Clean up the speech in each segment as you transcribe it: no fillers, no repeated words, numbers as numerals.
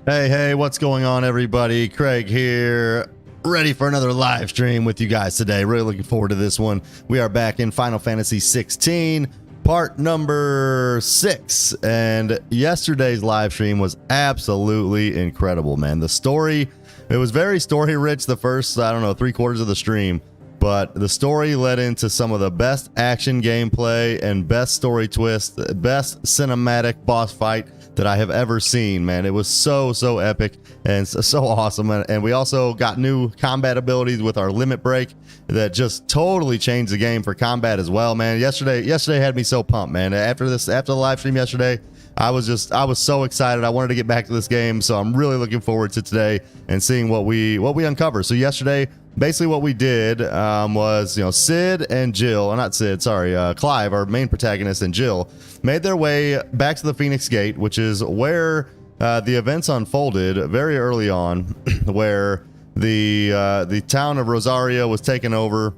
Hey, what's going on, everybody? Craig here, ready for another live stream with you guys today. Really looking forward to this one. We are back in Final Fantasy XVI, part number 6, and yesterday's live stream was absolutely incredible, man. The story, it was very story rich the first, I don't know, 3/4 of the stream, but the story led into some of the best action gameplay and best story twist, best cinematic boss fight that I have ever seen, man. It was so epic and so awesome. And we also got new combat abilities with our limit break that just totally changed the game for combat as well, man. Yesterday had me so pumped, man. After the live stream yesterday, I was so excited. I wanted to get back to this game, so I'm really looking forward to today and seeing what we uncover. So yesterday, basically what we did was, Sid and Jill, not Sid, sorry, Clive, our main protagonist, and Jill made their way back to the Phoenix Gate, which is where the events unfolded very early on, where the town of Rosaria was taken over,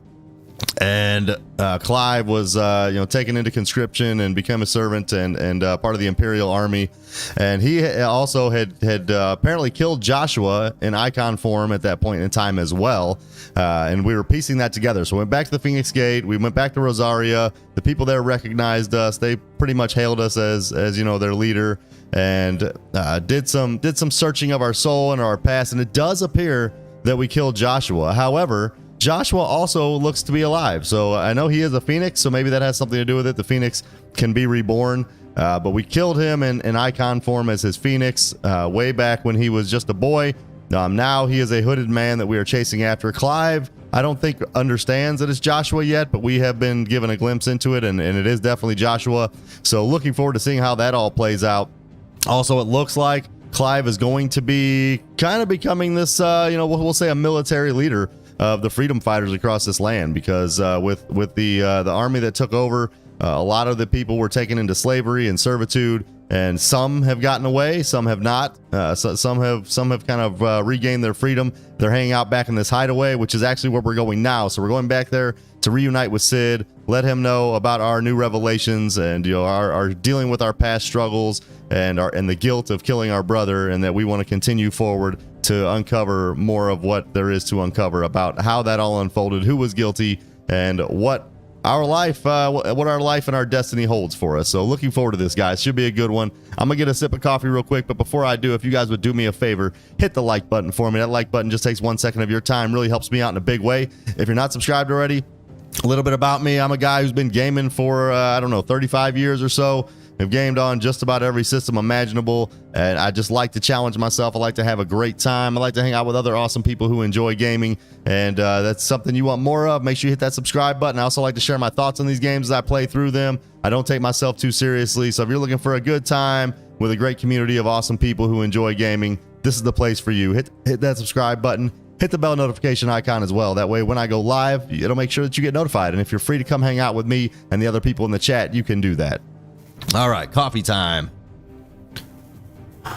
and Clive was taken into conscription and become a servant and part of the Imperial Army, and he also had apparently killed Joshua in Eikon form at that point in time as well, and we were piecing that together. So we went back to the Phoenix Gate, we went back to Rosaria. The people there recognized us. They pretty much hailed us as their leader, and did some searching of our soul and our past, and it does appear that we killed Joshua. However, Joshua also looks to be alive, so I know he is a phoenix, so maybe that has something to do with it. The phoenix can be reborn, but we killed him in Eikon form as his phoenix way back when he was just a boy. Now he is a hooded man that we are chasing after. Clive, I don't think understands that it's Joshua yet, but we have been given a glimpse into it, and it is definitely Joshua, so looking forward to seeing how that all plays out. Also, it looks like Clive is going to be kind of becoming this, we'll say a military leader of the freedom fighters across this land, because with the army that took over, a lot of the people were taken into slavery and servitude, and some have gotten away, some have not. Some have kind of regained their freedom. They're hanging out back in this hideaway, which is actually where we're going now. So we're going back there to reunite with Sid, let him know about our new revelations, and our dealing with our past struggles and the guilt of killing our brother, and that we want to continue forward to uncover more of what there is to uncover about how that all unfolded, who was guilty, and what our life and our destiny holds for us. So looking forward to this, guys. Should be a good one. I'm gonna get a sip of coffee real quick, but before I do, if you guys would do me a favor, hit the like button for me. That like button just takes 1 second of your time, really helps me out in a big way. If you're not subscribed already, a little bit about me. I'm a guy who's been gaming for 35 years or so. I've gamed on just about every system imaginable, and I just like to challenge myself. I like to have a great time. I like to hang out with other awesome people who enjoy gaming, and that's something you want more of. Make sure you hit that subscribe button. I also like to share my thoughts on these games as I play through them. I don't take myself too seriously, so if you're looking for a good time with a great community of awesome people who enjoy gaming, this is the place for you. Hit that subscribe button. Hit the bell notification icon as well. That way, when I go live, it'll make sure that you get notified. And if you're free to come hang out with me and the other people in the chat, you can do that. All right, coffee time. All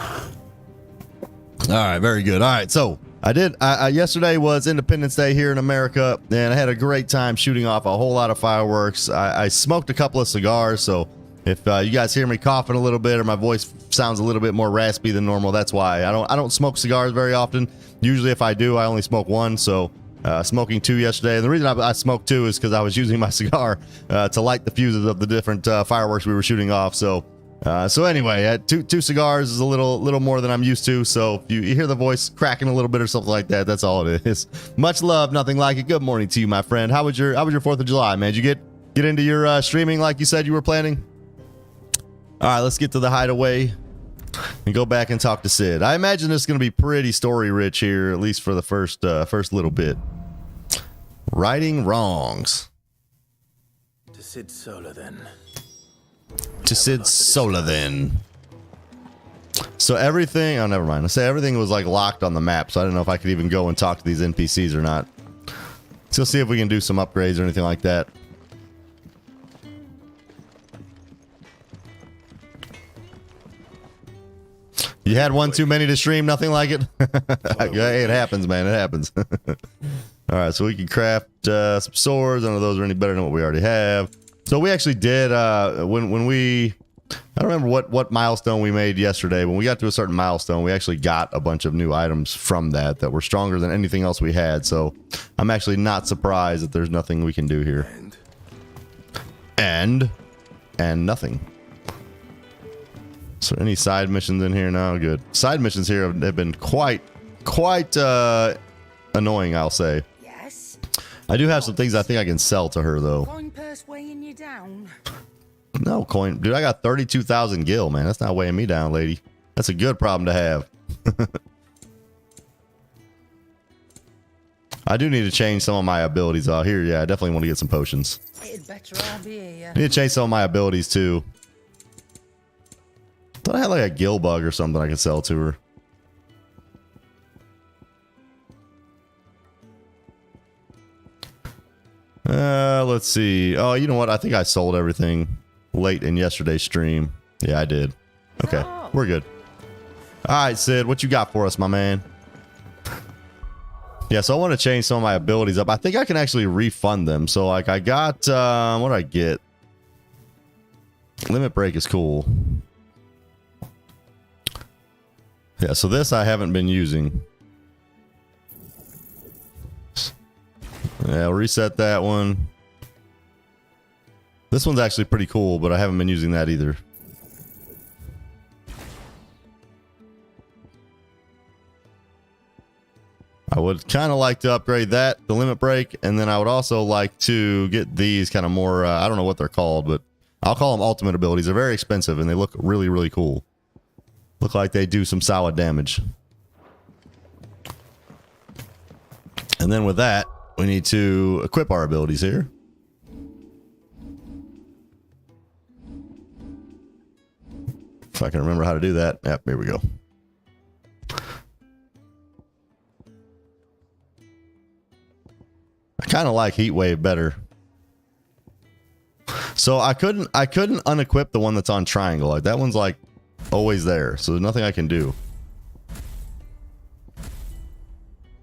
right, very good. All right, so yesterday was Independence Day here in America, and I had a great time shooting off a whole lot of fireworks. I smoked a couple of cigars, so if you guys hear me coughing a little bit or my voice sounds a little bit more raspy than normal, that's why. I don't smoke cigars very often. Usually if I do, I only smoke one, so smoking 2 yesterday. And the reason I smoked 2 is because I was using my cigar to light the fuses of the different fireworks we were shooting off. So anyway, two cigars is a little more than I'm used to. So if you hear the voice cracking a little bit or something like that, that's all it is. Much love, nothing like it. Good morning to you, my friend. How was your 4th of July, man? Did you get into your streaming like you said you were planning? All right, let's get to the hideaway and go back and talk to Sid. I imagine this is going to be pretty story rich here, at least for the first little bit. Righting wrongs. To Sid Solar, then. To Sid Solar, then. So everything... Oh, never mind. I say everything was like locked on the map, so I don't know if I could even go and talk to these NPCs or not. Let's see if we can do some upgrades or anything like that. You had one too many to stream, nothing like it? Hey, it happens, man. It happens. All right, so we can craft some swords. None of those are any better than what we already have. So we actually did, when we I don't remember what milestone we made yesterday. When we got to a certain milestone, we actually got a bunch of new items from that were stronger than anything else we had. So I'm actually not surprised that there's nothing we can do here. And nothing. So any side missions in here? No, good. Side missions here have been quite annoying, I'll say. Yes. I do have some things I think I can sell to her, though. Coin purse weighing you down. No coin. Dude, I got 32,000 gil, man. That's not weighing me down, lady. That's a good problem to have. I do need to change some of my abilities out here. Yeah, I definitely want to get some potions. It'd better all be here. I need to change some of my abilities, too. Thought I had like a gill bug or something I could sell to her. Let's see. Oh, you know what? I think I sold everything late in yesterday's stream. Yeah, I did. Okay, we're good. All right, Sid, what you got for us, my man? Yeah, so I want to change some of my abilities up. I think I can actually refund them. So, like, I got, what did I get? Limit break is cool. Yeah, so this I haven't been using. Yeah, I'll reset that one. This one's actually pretty cool, but I haven't been using that either. I would kind of like to upgrade that, the limit break, and then I would also like to get these kind of more, I don't know what they're called, but I'll call them ultimate abilities. They're very expensive, and they look really, really cool. Look like they do some solid damage. And then with that, we need to equip our abilities here. If I can remember how to do that. Yep, here we go. I kind of like Heat Wave better. So I couldn't unequip the one that's on triangle. Like that one's like always there. So there's nothing I can do.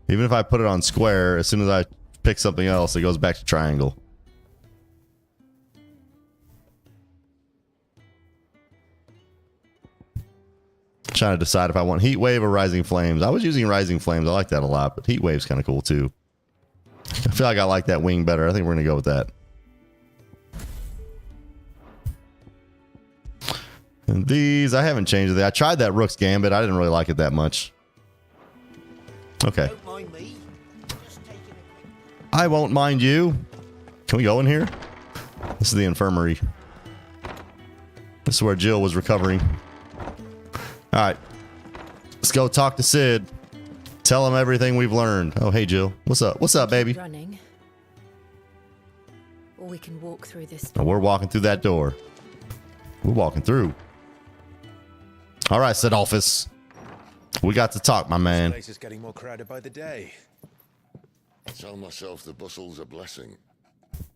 Even if I put it on square, as soon as I pick something else, it goes back to triangle. Trying to decide if I want Heat Wave or Rising Flames. I was using Rising Flames. I like that a lot, but Heat Wave's kind of cool too. I feel like I like that wing better. I think we're going to go with that. And these, I haven't changed it. I tried that Rook's Gambit. I didn't really like it that much. Okay. Don't mind me. I won't mind you. Can we go in here? This is the infirmary. This is where Jill was recovering. All right. Let's go talk to Sid. Tell him everything we've learned. Oh, hey, Jill. What's up? What's up, baby? Running. Or we can walk through this. Oh, we're walking through that door. We're walking through. All right, Sidolphus. We got to talk, my man. This place is getting more crowded by the day. I tell myself the bustle's a blessing.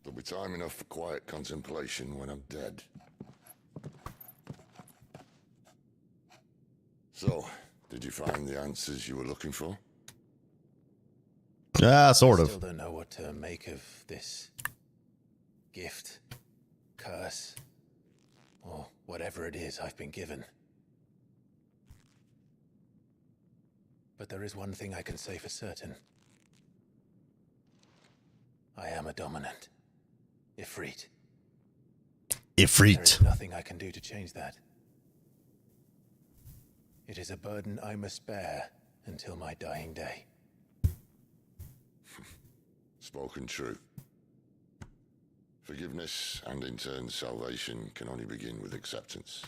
There'll be time enough for quiet contemplation when I'm dead. So, did you find the answers you were looking for? Yeah, sort of. Still don't know what to make of this gift, curse, or whatever it is I've been given. But there is one thing I can say for certain. I am a dominant. Ifrit. There Ifrit. is nothing I can do to change that. It is a burden I must bear until my dying day. Spoken true. Forgiveness and in turn salvation can only begin with acceptance.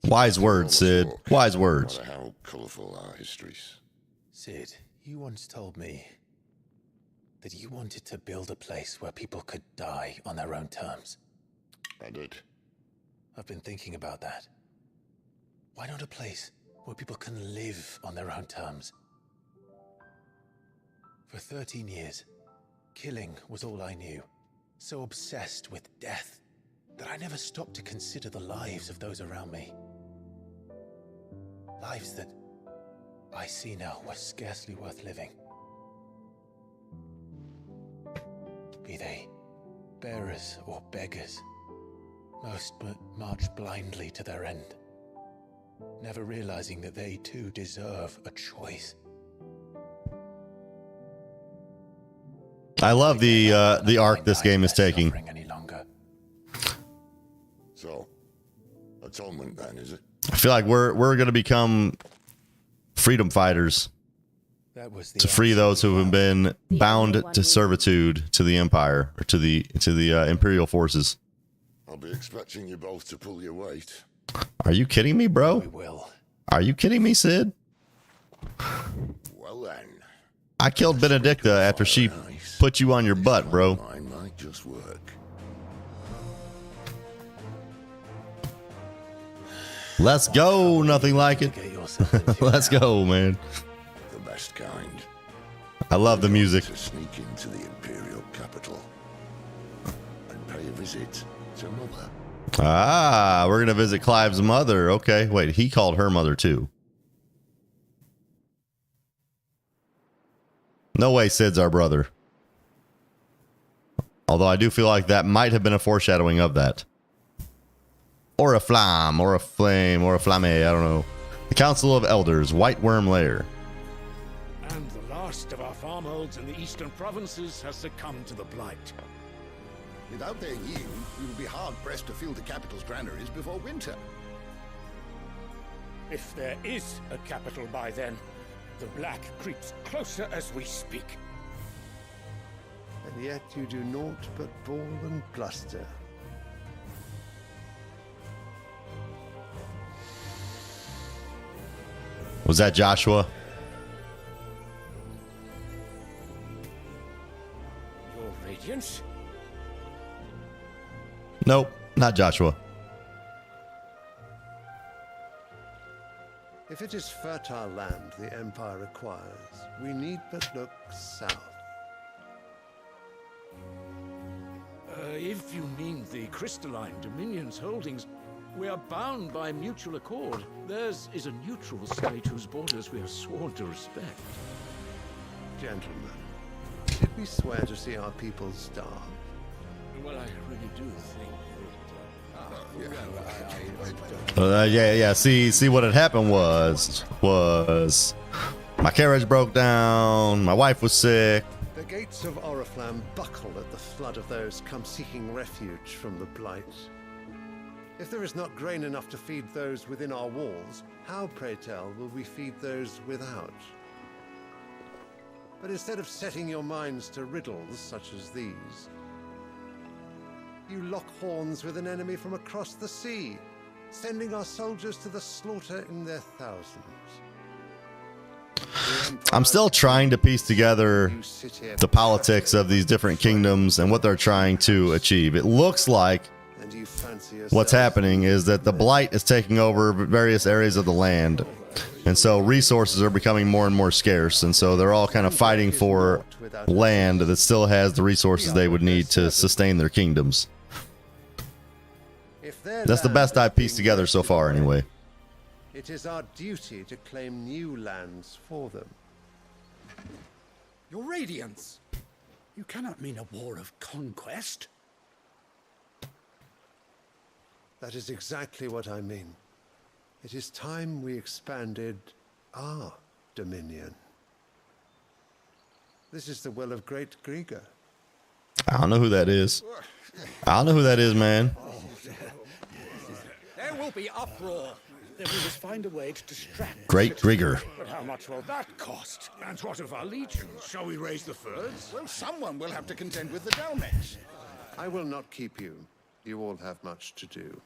Wise words, Sid. Wise words. No matter how colourful our histories. Sid, you once told me that you wanted to build a place where people could die on their own terms. I did. I've been thinking about that. Why not a place where people can live on their own terms? For 13 years, killing was all I knew. So obsessed with death that I never stopped to consider the lives of those around me. Lives that I see now were scarcely worth living. Be they bearers or beggars, Most but march blindly to their end, never realizing that they too deserve a choice. I love the arc this game is taking. Any longer. So, atonement then, is it? I feel like we're gonna become freedom fighters That was the to free those who have been bound to servitude to the Empire or to the Imperial forces. I'll be expecting you both to pull your weight. Are you kidding me, bro? We will. Are you kidding me, Sid? Well then, I killed Benedicta after she put you on your butt, bro. mine might just work. Let's go. Nothing like it. Get yourself into Let's now. go, man. The best kind. I love the music. To sneak into the Imperial capital and pay a visit to Mother. Ah, we're gonna visit Clive's mother. Okay, wait, he called her mother too. No way Sid's our brother. Although I do feel like that might have been a foreshadowing of that. Or a flam, or a flame, or a flame, I don't know. The Council of Elders, White Worm Lair. And the last of our farmholds in the eastern provinces has succumbed to the Blight. Without their yield, we will be hard-pressed to fill the capital's granaries before winter. If there is a capital by then, the Black creeps closer as we speak. And yet you do naught but bawl and bluster. Was that Joshua? Your Radiance? Nope, not Joshua. If it is fertile land the Empire requires, we need but look south. If you mean the crystalline Dominion's holdings, we are bound by mutual accord. Theirs is a neutral state whose borders we are sworn to respect. Gentlemen, did we swear to see our people starve? Well, I really do think Yeah. See what had happened was my carriage broke down. My wife was sick. The gates of Oriflamme buckle at the flood of those come seeking refuge from the Blight. If there is not grain enough to feed those within our walls, how, pray tell, will we feed those without? But instead of setting your minds to riddles such as these, you lock horns with an enemy from across the sea, sending our soldiers to the slaughter in their thousands. I'm still trying to piece together the politics of these different kingdoms and what they're trying to achieve. It looks like what's happening is that the Blight is taking over various areas of the land. And so resources are becoming more and more scarce. And so they're all kind of fighting for land that still has the resources they would need to sustain their kingdoms. That's the best I've pieced together so far, anyway. It is our duty to claim new lands for them. Your Radiance! You cannot mean a war of conquest. That is exactly what I mean. It is time we expanded our dominion. This is the will of great Grieger. I don't know who that is. I don't know who that is, man. There will be uproar. Then we must find a way to distract. Great Grieger. But how much will that cost? And what of our legions? Shall we raise the furs? Well, someone will have to contend with the Dalmets. I will not keep you. You all have much to do.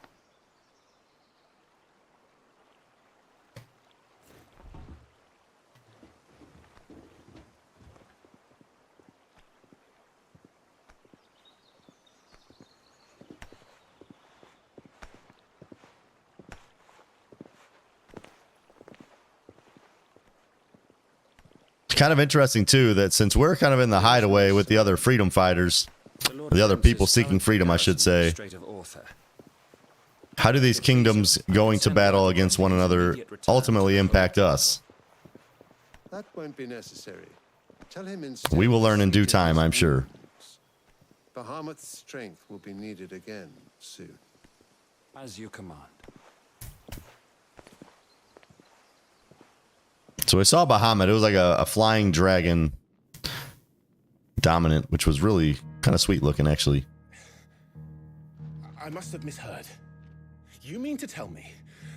Kind of interesting too that since we're kind of in the hideaway with the other freedom fighters, the other people seeking freedom, I should say, how do these kingdoms going to battle against one another ultimately impact us? That won't be necessary. Tell him instead. We will learn in due time, I'm sure. Bahamut's strength will be needed again soon. As you command. So I saw Bahamut. It was like a flying dragon dominant, which was really kind of sweet looking, actually. I must have misheard. You mean to tell me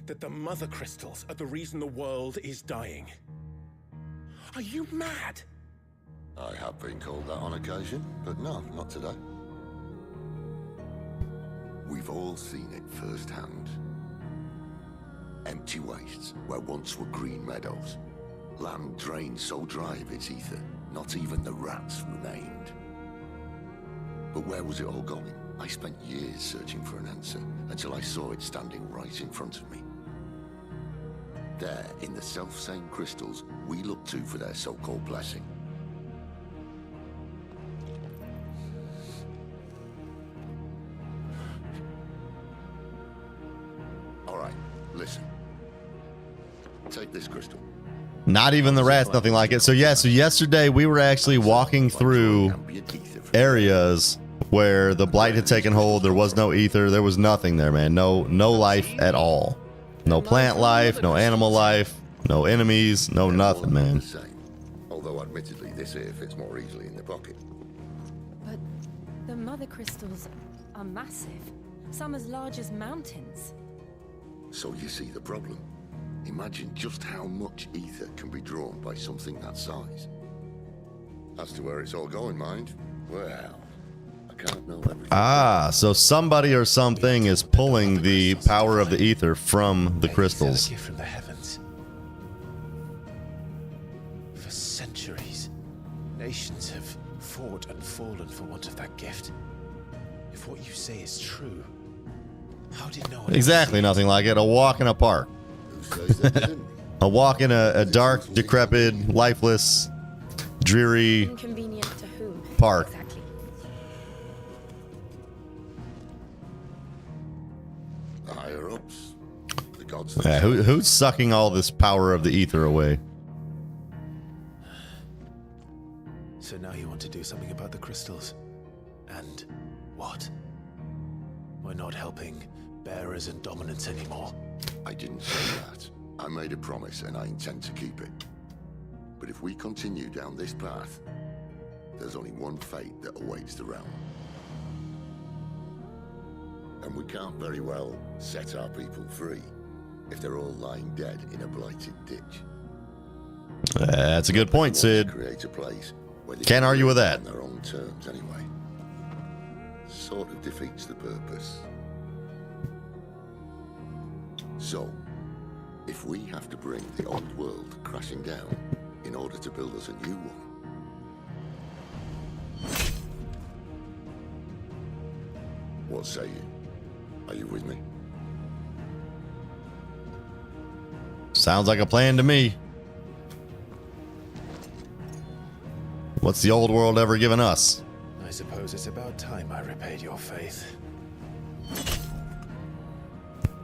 that the mother crystals are the reason the world is dying? Are you mad? I have been called that on occasion, but no, not today. We've all seen it firsthand. Empty wastes where once were green meadows. Land drained so dry of its ether, not even the rats remained. But where was it all going? I spent years searching for an answer, until I saw it standing right in front of me. There, in the self-same crystals we look to for their so-called blessing. All right, listen. Take this crystal. Not even the rats, nothing like it. So yeah, so yesterday we were actually walking through areas where the blight had taken hold. There was no ether. There was nothing there, man. No life at all. No plant life, no animal life, no enemies, no nothing, man. Although admittedly this here fits more easily in the pocket. But the mother crystals are massive. Some as large as mountains. So you see the problem. Imagine just how much ether can be drawn by something that size. As to where it's all going, mind, well, I can't know everything. Ah, so somebody or something is pulling the power of the ether from the crystals. A gift from the heavens. For centuries, nations have fought and fallen for want of that gift. If what you say is true, how did no one Exactly, nothing like it. A walk in a park. Who says that isn't? A walk in a dark, decrepit, lifeless, dreary Inconvenient to whom? park. Exactly. The higher ups, the gods. Yeah, who's sucking all this power of the ether away? So now you want to do something about the crystals. And what? We're not helping bearers and dominants anymore. I didn't say that. I made a promise and I intend to keep it. But if we continue down this path, there's only one fate that awaits the realm. And we can't very well set our people free if they're all lying dead in a blighted ditch. That's a good point, Sid. Create a place where they Can't can argue with live that. on their own terms anyway. Sort of defeats the purpose. So, if we have to bring the old world crashing down in order to build us a new one, what say you? Are you with me? Sounds like a plan to me. What's the old world ever given us? I suppose it's about time I repaid your faith.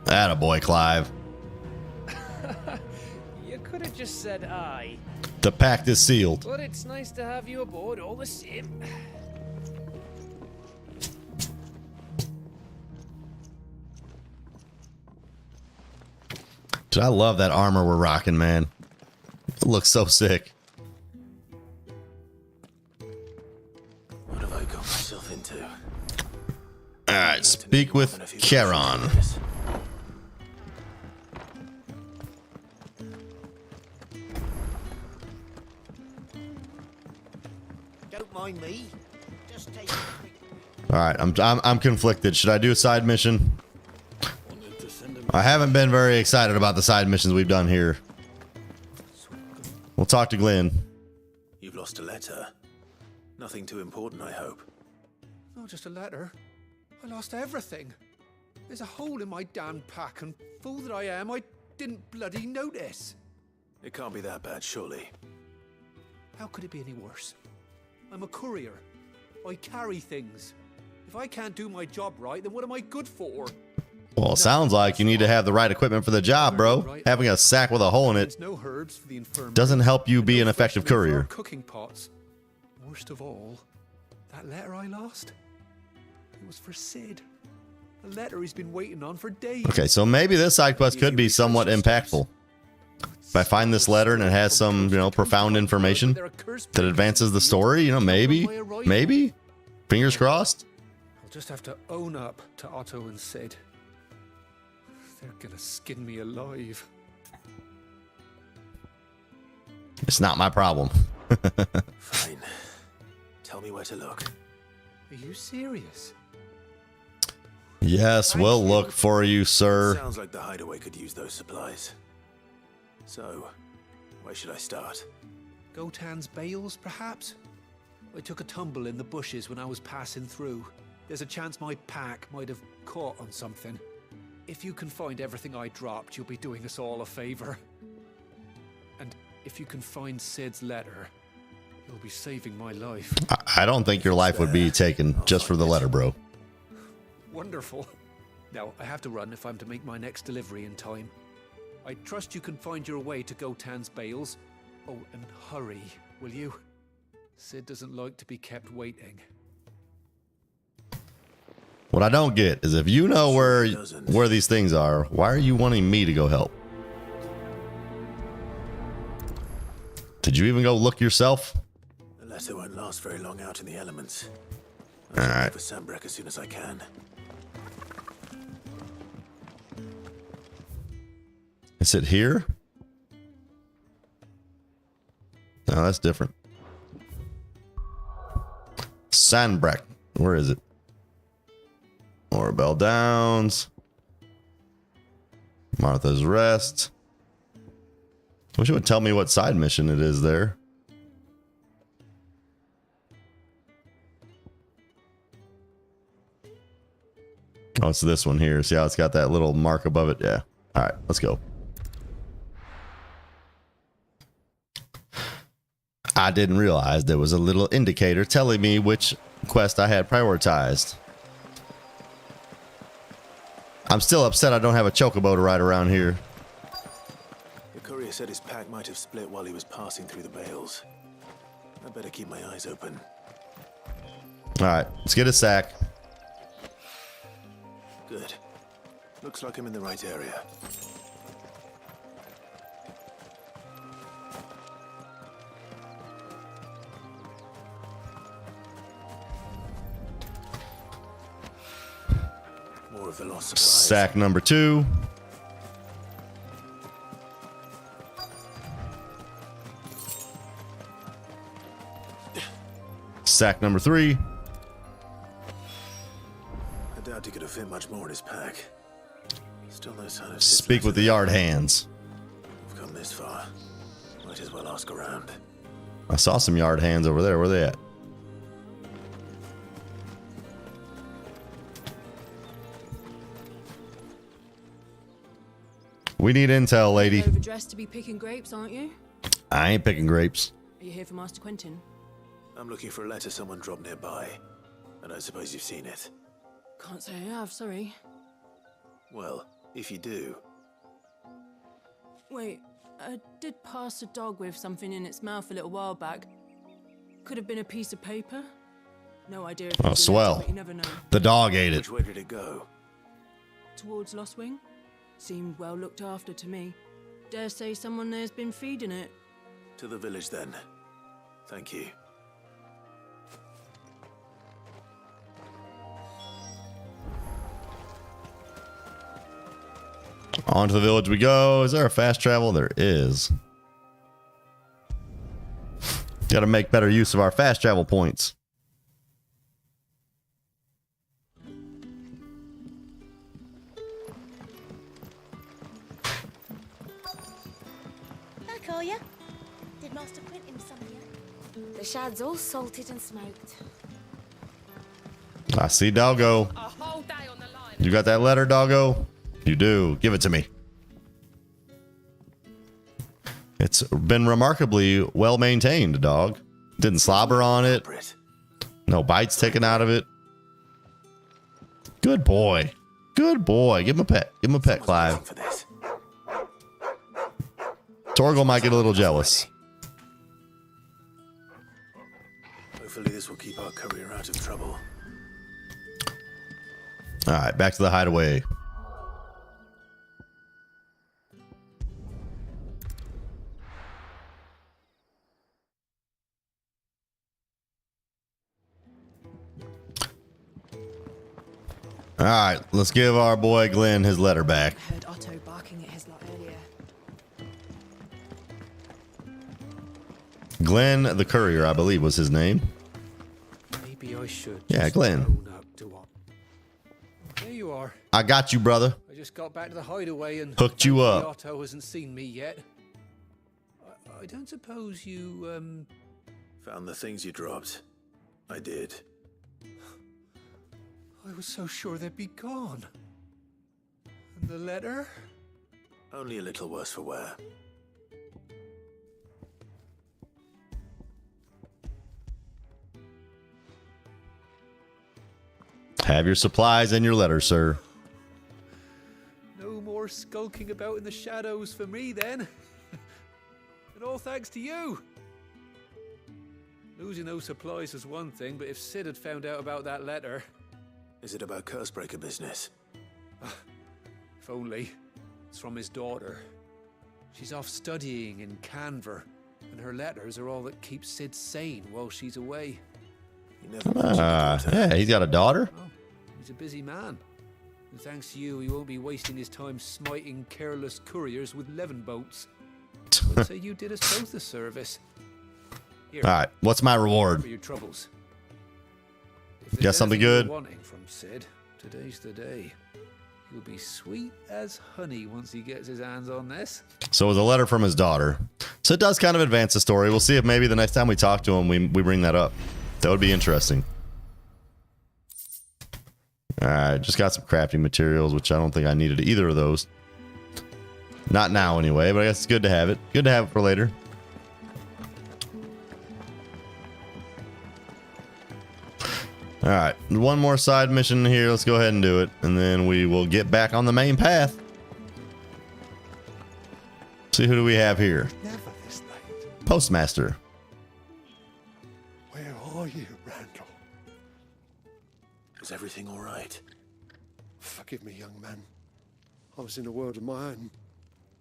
Attaboy, Clive. You could have just said aye, The pact is sealed. but it's nice to have you aboard all the same. Dude, I love that armor we're rocking, man. It looks so sick. What have I got myself into? Alright, speak with Charon. Don't mind me. Just take Alright, I'm conflicted. Should I do a side mission? I haven't been very excited about the side missions we've done here. We'll talk to Glenn. You've lost a letter. Nothing too important, I hope. Not just a letter. I lost everything. There's a hole in my damn pack, and fool that I am, I didn't bloody notice. It can't be that bad, surely. How could it be any worse? I'm a courier. I carry things. If I can't do my job right, then what am I good for? Well, it sounds like you need to have the right equipment for the job, bro. Having a sack with a hole in it There's no herbs for the infirmary. doesn't help you and be no an effective freshener for our courier. Cooking pots. Worst of all, that letter I lost. It was for Sid. A letter he's been waiting on for days. Okay, so maybe this side quest could be somewhat impactful. If I find this letter and it has some, profound information that advances the story, maybe. Fingers crossed. I'll just have to own up to Otto and Sid. They're gonna skin me alive. It's not my problem. Fine. Tell me where to look. Are you serious? Yes, we'll look for you, sir. Sounds like the hideaway could use those supplies. So, where should I start? Gotan's bales, perhaps? I took a tumble in the bushes when I was passing through. There's a chance my pack might have caught on something. If you can find everything I dropped, you'll be doing us all a favor. And if you can find Sid's letter, you'll be saving my life. I don't think your life would be taken just for the letter, bro. Wonderful. Now, I have to run if I'm to make my next delivery in time. I trust you can find your way to Gotan's bales. Oh, and hurry, will you? Sid doesn't like to be kept waiting. What I don't get is if you know where these things are, why are you wanting me to go help? Did you even go look yourself? The letter won't last very long out in the elements. All I'll right. for Sambrek as soon as I can. Is it here? No, that's different. Sandbreck. Where is it? Orbell Downs. Martha's Rest. Wish it would tell me what side mission it is there. Oh, it's this one here. See how it's got that little mark above it? Yeah. All right, let's go. I didn't realize there was a little indicator telling me which quest I had prioritized. I'm still upset I don't have a chocobo to ride around here. The courier said his pack might have split while he was passing through the bales. I better keep my eyes open. All right, let's get a sack. Good. Looks like I'm in the right area. More of the lost supplies. Sack number 2. Sack number 3. I doubt he could have fit much more in his pack. Still no sign of Speak with the yard hands. We've come this far. Might as well ask around. I saw some yard hands over there. Where are they at? We need intel, lady. Overdressed to be picking grapes, aren't you? I ain't picking grapes. Are you here for Master Quentin? I'm looking for a letter someone dropped nearby. And I suppose you've seen it. Can't say I have, sorry. Well, if you do. Wait, I did pass a dog with something in its mouth a little while back. Could have been a piece of paper. No idea if it Oh, was a swell. letter, but you never know. The dog ate it. Which way did it go? Towards Lostwing? Seemed well looked after to me. Dare say someone there's been feeding it. To the village then. Thank you. On to the village we go. Is there a fast travel? There is. Got to make better use of our fast travel points. Back, are ya? Did Master Quentin summon you? The shad's all salted and smoked. I see Doggo. You got that letter, Doggo? You do. Give it to me. It's been remarkably well maintained, dog. Didn't slobber on it. No bites taken out of it. Good boy. Good boy. Give him a pet. Give him a pet, Clive. Torgal might get a little jealous. Hopefully this will keep our courier out of trouble. All right, back to the hideaway. All right, let's give our boy Glenn his letter back. I heard Otto barking at his lot earlier. Glenn the Courier, I believe, was his name. Maybe I should. Yeah, Glenn. Own up to what? There you are. I got you, brother. I just got back to the hideaway and Hooked you thankfully up. Otto hasn't seen me yet. I don't suppose you Found the things you dropped. I did. I was so sure they'd be gone. And the letter? Only a little worse for wear. Have your supplies and your letter, sir. No more skulking about in the shadows for me then. And all thanks to you. Losing those supplies is one thing, but if Sid had found out about that letter... Is it about Cursebreaker business? If only. It's from his daughter. She's off studying in Canver, and her letters are all that keeps Sid sane while she's away. You never mentioned that. Yeah, he's got a daughter. Oh, he's a busy man. And thanks to you, he won't be wasting his time smiting careless couriers with levin boats. I'd say you did us both a service. Here, All right, what's my reward? for your troubles. If Got there's something anything you're good? wanting from Sid, today's the day. He'll be sweet as honey once he gets his hands on this. So it was a letter from his daughter. So it does kind of advance the story. We'll see if maybe the next time we talk to him, we bring that up. That would be interesting. All right, just got some crafting materials, which I don't think I needed either of those. Not now anyway, but I guess it's good to have it. Good to have it for later. All right, one more side mission here. Let's go ahead and do it, and then we will get back on the main path. See, who do we have here? Never this late. Postmaster. Where are you, Randall? Is everything all right? Forgive me, young man. I was in a world of my own.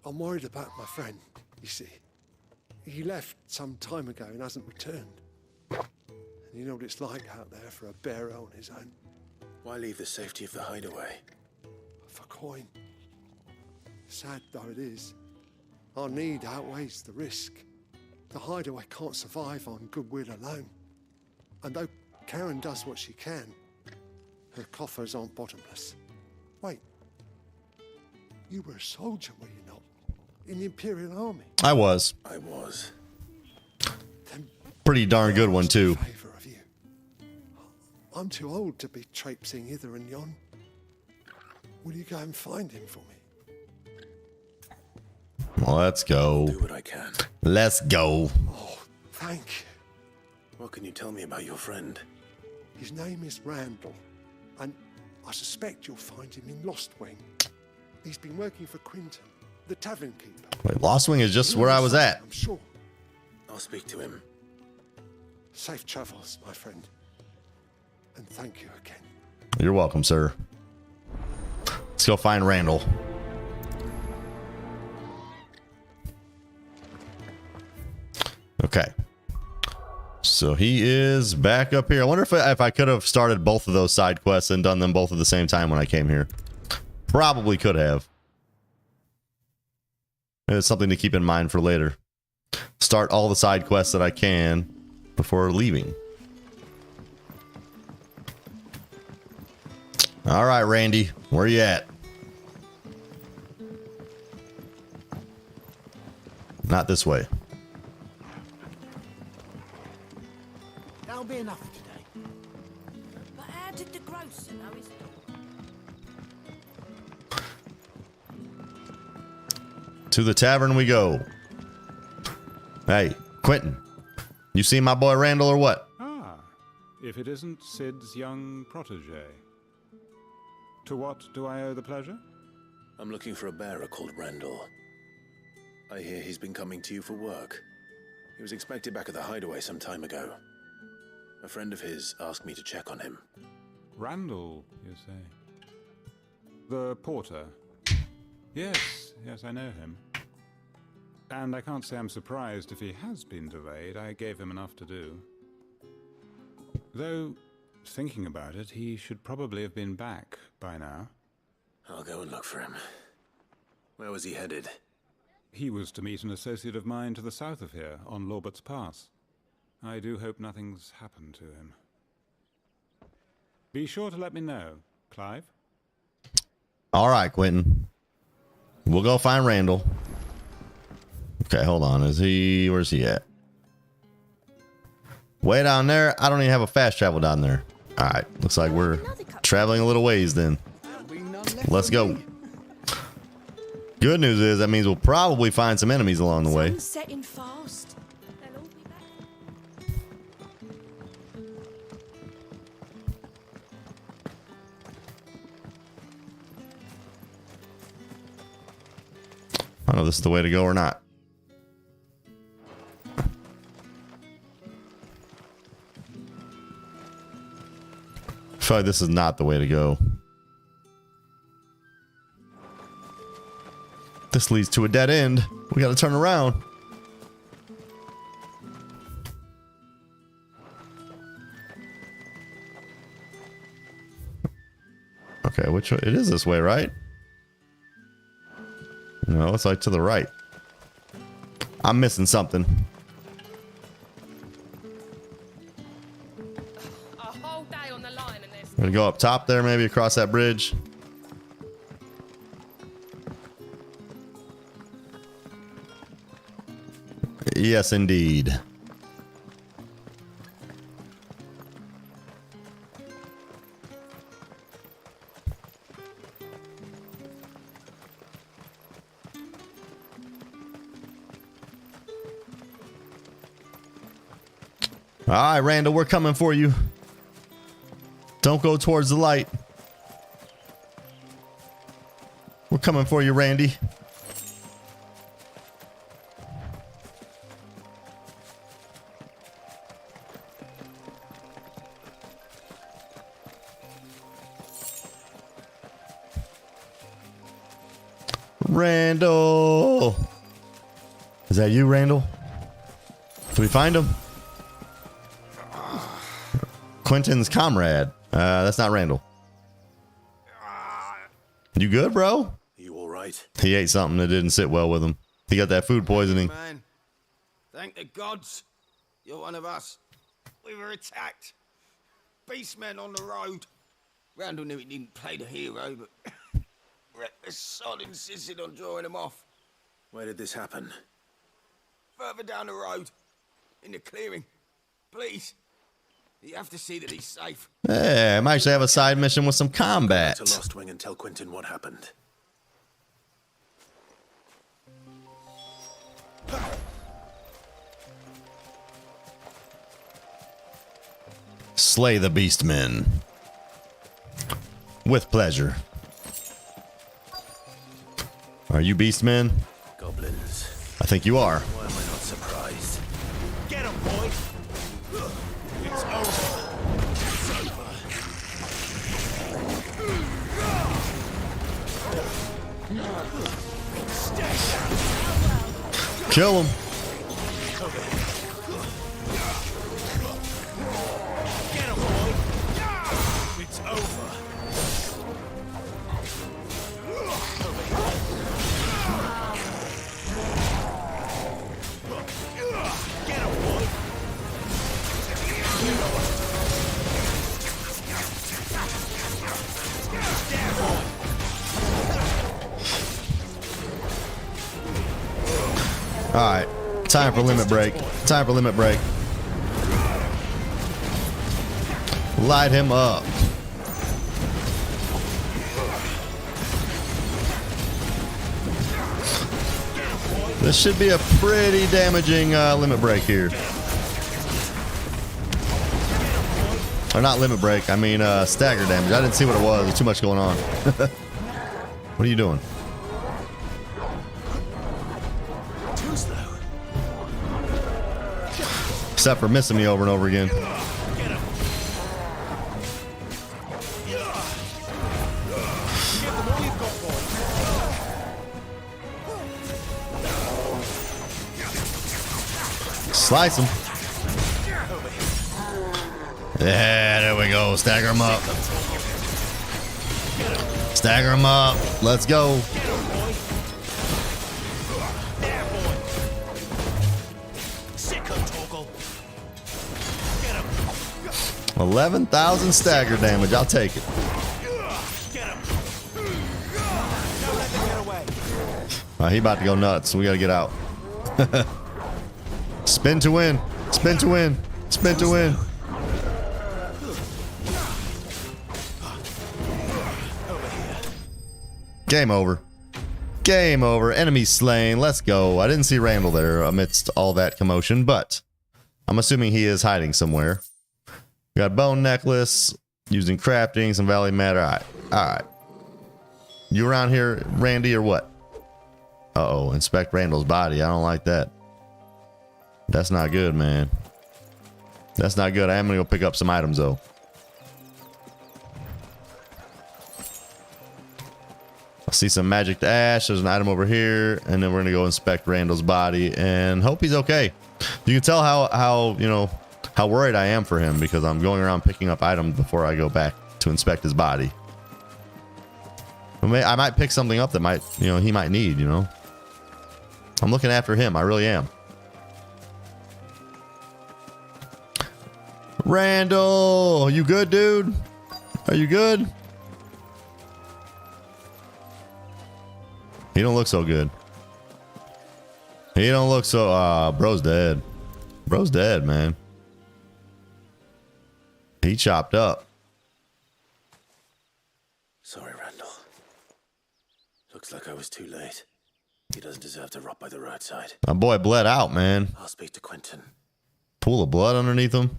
I'm worried about my friend, you see. He left some time ago and hasn't returned. And you know what it's like out there for a bearer on his own. Why leave the safety of the hideaway? For coin. Sad though it is, our need outweighs the risk. The hideaway can't survive on goodwill alone. And though Karen does what she can, her coffers aren't bottomless. Wait, you were a soldier, were you not? In the Imperial Army? I was. I was. Then Pretty darn good one, too. favour of you. I'm too old to be traipsing hither and yon. Will you go and find him for me? Well, let's go. Do what I can. Let's go. Oh, thank you. What can you tell me about your friend? His name is Randall, and I suspect you'll find him in Lost Wing. He's been working for Quinton, the tavern keeper. Wait, Lost Wing is just where I was at. I'm sure. I'll speak to him. Safe travels, my friend. And thank you again. You're welcome, sir. Let's go find Randall. Okay. So he is back up here. I wonder if I could have started both of those side quests and done them both at the same time when I came here. Probably could have. It's something to keep in mind for later. Start all the side quests that I can before leaving. All right, Randy, where you at? Not this way. That'll be enough for today. But how did the grocer know his dog? To the tavern we go. Hey, Quentin, you seen my boy Randall or what? Ah, if it isn't Sid's young protege. To what do I owe the pleasure? I'm looking for a bearer called Randall. I hear he's been coming to you for work. He was expected back at the hideaway some time ago. A friend of his asked me to check on him. Randall, you say? The porter? Yes, I know him. And I can't say I'm surprised if he has been delayed. I gave him enough to do. Though, thinking about it, he should probably have been back by now. I'll go and look for him. Where was he headed? He was to meet an associate of mine to the south of here, on Lorbert's Pass. I do hope nothing's happened to him. Be sure to let me know, Clive. All right, Quentin. We'll go find Randall. Okay, hold on. Where's he at? Way down there. I don't even have a fast travel down there. All right, looks like we're traveling a little ways then. Let's go. Good news is that means we'll probably find some enemies along the way. Sun's setting fast. They'll all be back. I don't know if this is the way to go or not. I feel like this is not the way to go. This leads to a dead end. We got to turn around. Okay, which way? It is this way, right? No, it's like to the right. I'm missing something. A whole day on the line and there's... I'm gonna go up top there, maybe across that bridge. Yes, indeed. All right, Randall, we're coming for you. Don't go towards the light. We're coming for you, Randy. Randall. Is that you, Randall? Did we find him? Quentin's comrade. That's not Randall. You good, bro? You all right? He ate something that didn't sit well with him. He got that food poisoning. Man, thank the gods. You're one of us. We were attacked. Beastmen on the road. Randall knew he didn't play the hero, but the sod insisted on drawing him off. Where did this happen? Further down the road. In the clearing. Please. You have to see that he's safe. Hey, I might actually have a side mission with some combat. Go to Lost Wing and tell Quentin what happened. Slay the beastmen. With pleasure. Are you beastmen? Goblins. I think you are. Why am I not surprised? Get him, boy! It's over. Kill him. Get him, boy! It's over. Get him, boy! All right, time for limit break. Time for limit break. Light him up. This should be a pretty damaging limit break here. Or not limit break, I mean stagger damage. I didn't see what it was. There's too much going on. What are you doing? Except for missing me over and over again. Slice him. Yeah, there we go. Stagger him up. Stagger him up. Let's go. Sick of Toggle. 11,000 stagger damage. I'll take it. He about to go nuts. We got to get out. Spin to win. Spin to win. Spin to win. Game over. Game over. Enemy slain. Let's go. I didn't see Randall there amidst all that commotion, but I'm assuming he is hiding somewhere. We got bone necklace, using crafting, some valley matter. All right. All right. You around here, Randy, or what? Uh-oh. Inspect Randall's body. I don't like that. That's not good, man. That's not good. I am going to go pick up some items, though. I see some magic ash. There's an item over here. And then we're going to go inspect Randall's body and hope he's okay. You can tell how you know, how worried I am for him because I'm going around picking up items before I go back to inspect his body. I might pick something up that might, you know, he might need, you know. I'm looking after him. I really am. Randall, you good, dude? Are you good? He don't look so good. He don't look so, bro's dead. Bro's dead, man. He chopped up. Sorry, Randall. Looks like I was too late. He doesn't deserve to rot by the roadside. My boy bled out, man. I'll speak to Quentin. Pool of blood underneath him.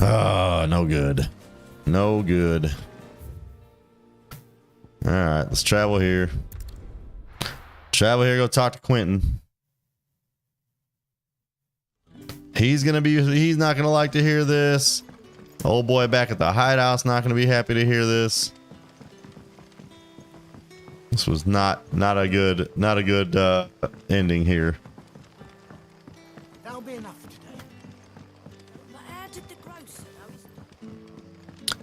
Ah, no good. No good. All right, let's travel here. Travel here, go talk to Quentin. He's not gonna like to hear this. Old boy back at the hideout's not gonna be happy to hear this. This was not a good ending here. That'll be enough for today. But how did the grocer know?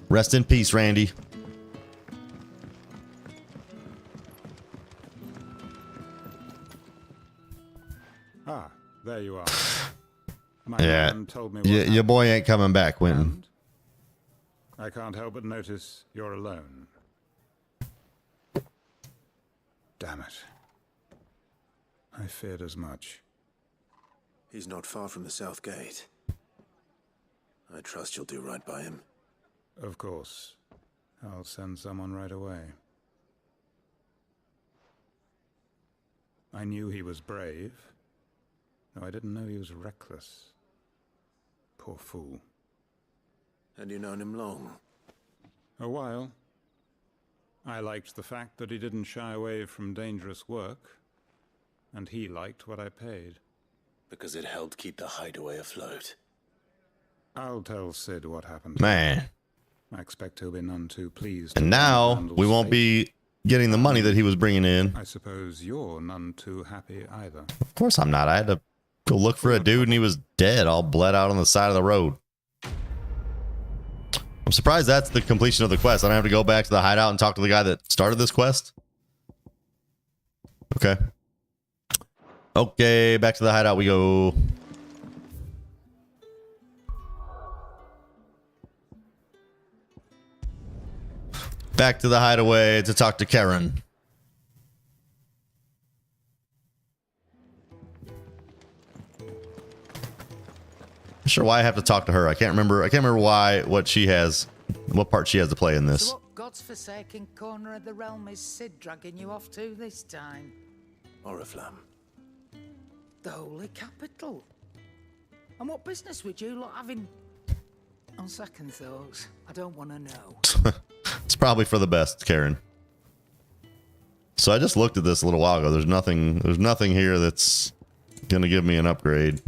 Rest in peace, Randy. Ah, there you are. My Yeah, man told me your boy ain't coming back, Quentin. I can't help but notice you're alone. Damn it. I feared as much. He's not far from the south gate. I trust you'll do right by him. Of course. I'll send someone right away. I knew he was brave, though I didn't know he was reckless. Poor fool. And you known him long? A while. I liked the fact that he didn't shy away from dangerous work, and he liked what I paid. Because it helped keep the hideaway afloat. I'll tell Sid what happened. Man. I expect he'll be none too pleased. And now we won't be getting the money that he was bringing in. I suppose you're none too happy either. Of course I'm not. I had to go look for a dude and he was dead, all bled out on the side of the road. I'm surprised that's the completion of the quest. I don't have to go back to the hideout and talk to the guy that started this quest. Okay. Okay, back to the hideout we go. Back to the hideaway to talk to Karen. Not sure why I have to talk to her. I can't remember what part she has to play in this. So what God's forsaken corner of the realm is Sid dragging you off to this time? Oriflamme. The holy capital. And what business would you lot having? On second thoughts, I don't want to know. It's probably for the best, Karen. So I just looked at this a little while ago. There's nothing here that's gonna give me an upgrade.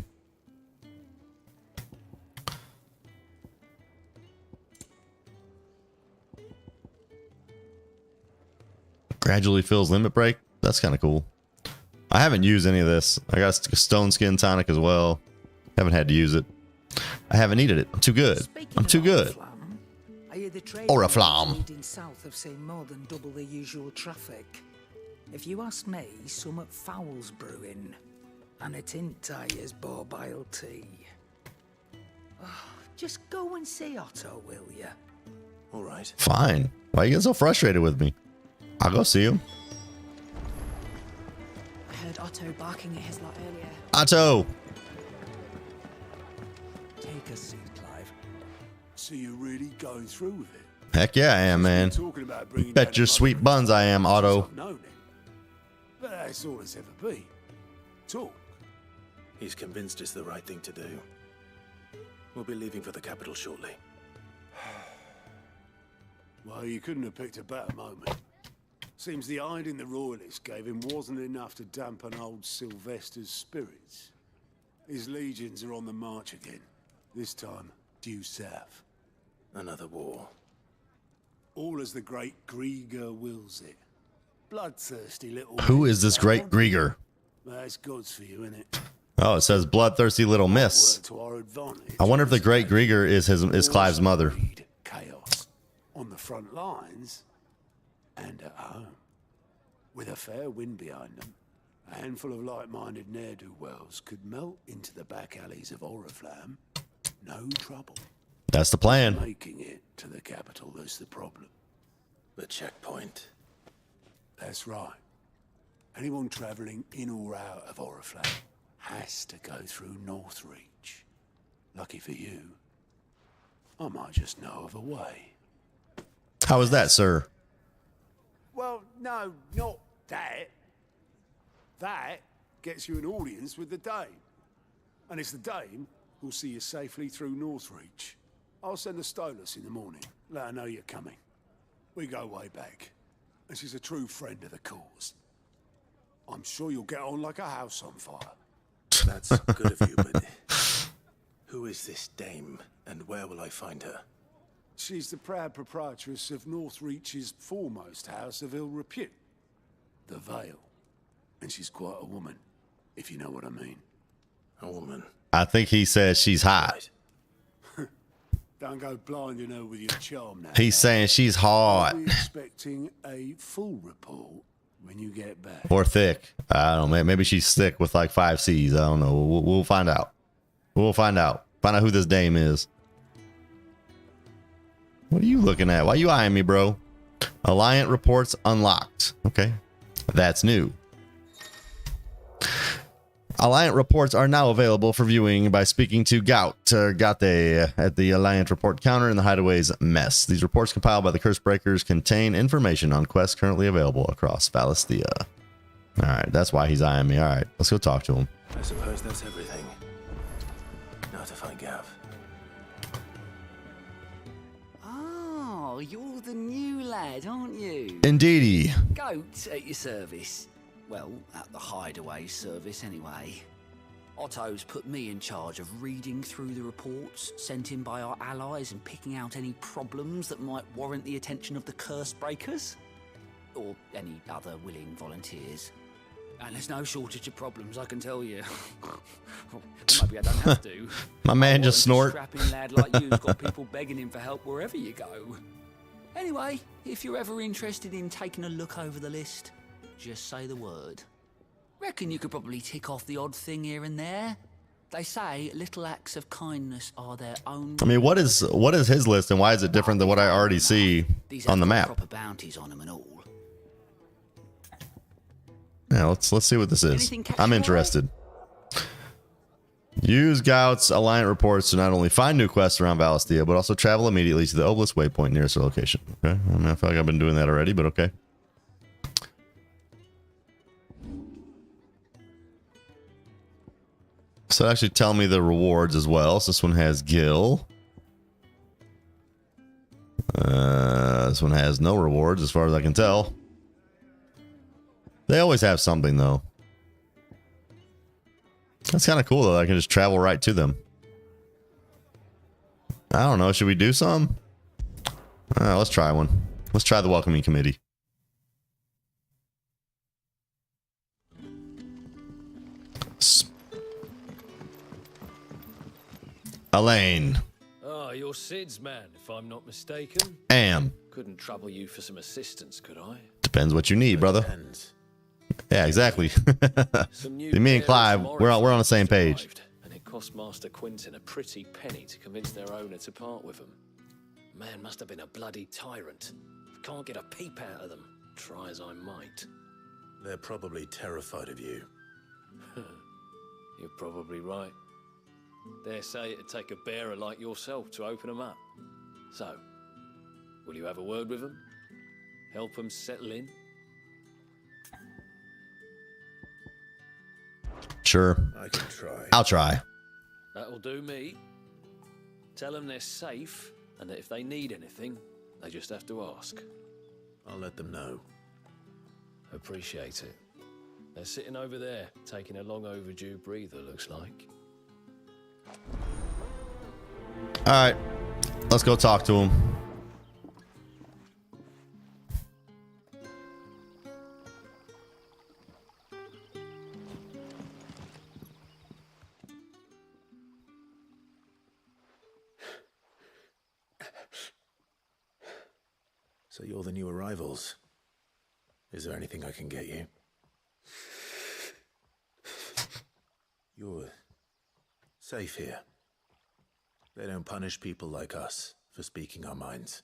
Gradually fills limit break. That's kind of cool. I haven't used any of this. I got a stone skin tonic as well. Haven't had to use it. I haven't needed it. I'm too good. I'm too good. Oriflamme. Leading south have seen more than double the usual traffic. If you ask me, somewhat foul's brewing, and a tintayer's borbile tea. Oh, just go and see Otto, will you? All right. Fine. Why are you getting so frustrated with me? I'll go see him. I heard Otto barking at his lot earlier. Otto! Take a seat, Clive. So you're really going through with it? Heck yeah, I am, man. Bet your sweet buns I am, Otto. But that's all it's ever been. Talk. He's convinced it's the right thing to do. We'll be leaving for the capital shortly. Well, you couldn't have picked a better moment. Seems the hiding the royalists gave him wasn't enough to dampen old Sylvester's spirits. His legions are on the march again. This time, due south. Another war. All as the great Grieger wills it. Bloodthirsty little... Who is this great Grieger? That's gods for you, innit? Oh, it says bloodthirsty little miss. I wonder if the great Grieger is Clive's mother. Chaos. On the front lines and at home. With a fair wind behind them, a handful of like-minded ne'er-do-wells could melt into the back alleys of Oriflamme. No trouble. That's the plan. Making it to the capital is the problem. The checkpoint. That's right. Anyone travelling in or out of Oriflamme has to go through Northreach. Lucky for you, I might just know of a way. How is that, sir? Well, no, not that. That gets you an audience with the Dame. And it's the Dame who'll see you safely through Northreach. I'll send the Stolas in the morning. Let her know you're coming. We go way back. And she's a true friend of the cause. I'm sure you'll get on like a house on fire. That's good of you, but who is this Dame, and where will I find her? She's the proud proprietress of Northreach's foremost house of ill repute, the Vale. And she's quite a woman, if you know what I mean. A woman? I think he says she's hot. Don't go blinding her with your charm now. He's saying she's hot. I'll be expecting a full report when you get back. Or thick. I don't know. Maybe she's thick with like 5 C's. I don't know. We'll find out. We'll find out. Find out who this Dame is. What are you looking at? Why are you eyeing me, bro? Alliant reports unlocked. Okay. That's new. Alliant reports are now available for viewing by speaking to Gate at the Alliant report counter in the Hideaway's mess. These reports compiled by the Cursebreakers contain information on quests currently available across Valisthea. All right, that's why he's eyeing me. All right, let's go talk to him. I suppose that's everything. Now to find Gav. Oh, you're the new lad, aren't you? Indeedy. Goat at your service. Well, at the Hideaway service, anyway. Otto's put me in charge of reading through the reports sent in by our allies and picking out any problems that might warrant the attention of the Cursebreakers. Or any other willing volunteers. And there's no shortage of problems, I can tell you. Maybe I don't have to. My man just snort. A strapping lad like you's got people begging him for help wherever you go. Anyway, if you're ever interested in taking a look over the list, just say the word. Reckon you could probably tick off the odd thing here and there. They say little acts of kindness are their own. I mean, what is his list and why is it different than what I already see on the map? Proper bounties on them and all. Yeah, let's see what this is. I'm interested. Use Gout's Alliant reports to not only find new quests around Valisthea, but also travel immediately to the obelisk waypoint nearest their location. Okay, I mean, I feel like I've been doing that already, but okay. So actually tell me the rewards as well. So this one has Gil. This one has no rewards as far as I can tell. They always have something though. That's kind of cool though. I can just travel right to them. I don't know. Should we do some? Let's try one. Let's try the welcoming committee. Elaine. Ah, you're Sid's man, if I'm not mistaken. Am. Couldn't trouble you for some assistance, could I? Depends what you need, brother. Yeah, exactly. Me and Clive, we're on the same page. And it cost Master Quentin a pretty penny to convince their owner to part with them. Man must have been a bloody tyrant. Can't get a peep out of them, try as I might. They're probably terrified of you. You're probably right. Dare say it'd take a bearer like yourself to open them up. So, will you have a word with them? Help them settle in? Sure. I can try. I'll try. That'll do me. Tell them they're safe, and that if they need anything, they just have to ask. I'll let them know. Appreciate it. They're sitting over there, taking a long overdue breather, looks like. All right. Let's go talk to him. So you're the new arrivals. Is there anything I can get you? You're safe here. They don't punish people like us for speaking our minds.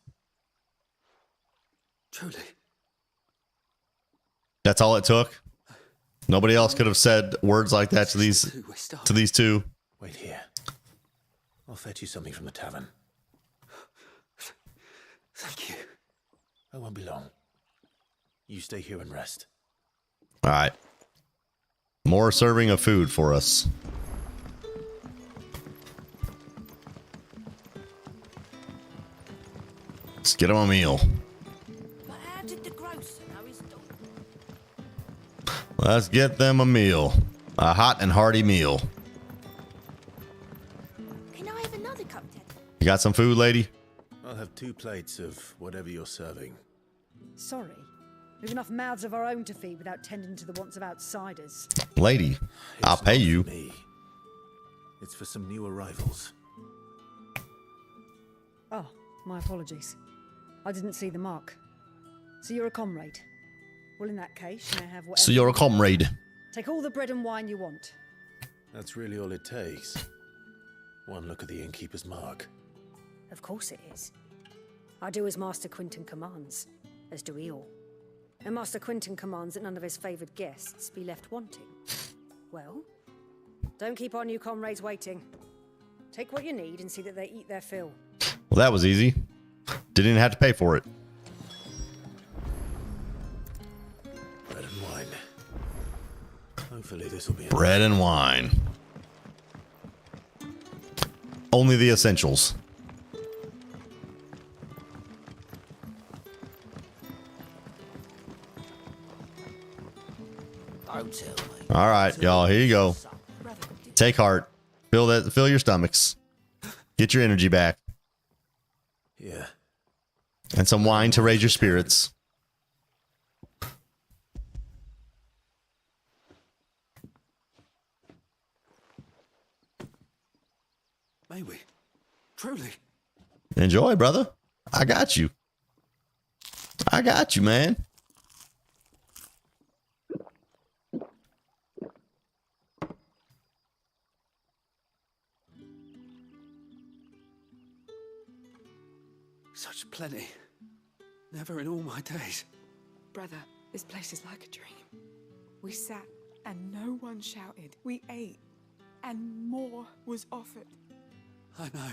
Truly. That's all it took. Nobody else could have said words like that to these two. Wait here. I'll fetch you something from the tavern. Thank you. I won't be long. You stay here and rest. All right. More serving of food for us. Let's get him a meal. But how did the grocer know his dog? Let's get them a meal. A hot and hearty meal. Can I have another cup, Dad? You got some food, lady? I'll have 2 plates of whatever you're serving. Sorry. We've enough mouths of our own to feed without tending to the wants of outsiders. Lady, I'll pay you. For me. It's for some new arrivals. Oh, my apologies. I didn't see the mark. So you're a comrade. Well, in that case, you may have whatever. So you're a comrade. Take all the bread and wine you want. That's really all it takes. One look at the innkeeper's mark. Of course it is. I do as Master Quentin commands, as do we all. And Master Quentin commands that none of his favoured guests be left wanting. Well, don't keep our new comrades waiting. Take what you need and see that they eat their fill. Well, that was easy. Didn't even have to pay for it. Bread and wine. Hopefully this will be bread and wine. Only the essentials. Don't tell me. All right, y'all. Here you go. Take heart. Fill your stomachs. Get your energy back. Yeah. And some wine to raise your spirits. May we? Truly. Enjoy, brother. I got you. I got you, man. Such plenty. Never in all my days. Brother, this place is like a dream. We sat and no one shouted. We ate and more was offered. I know.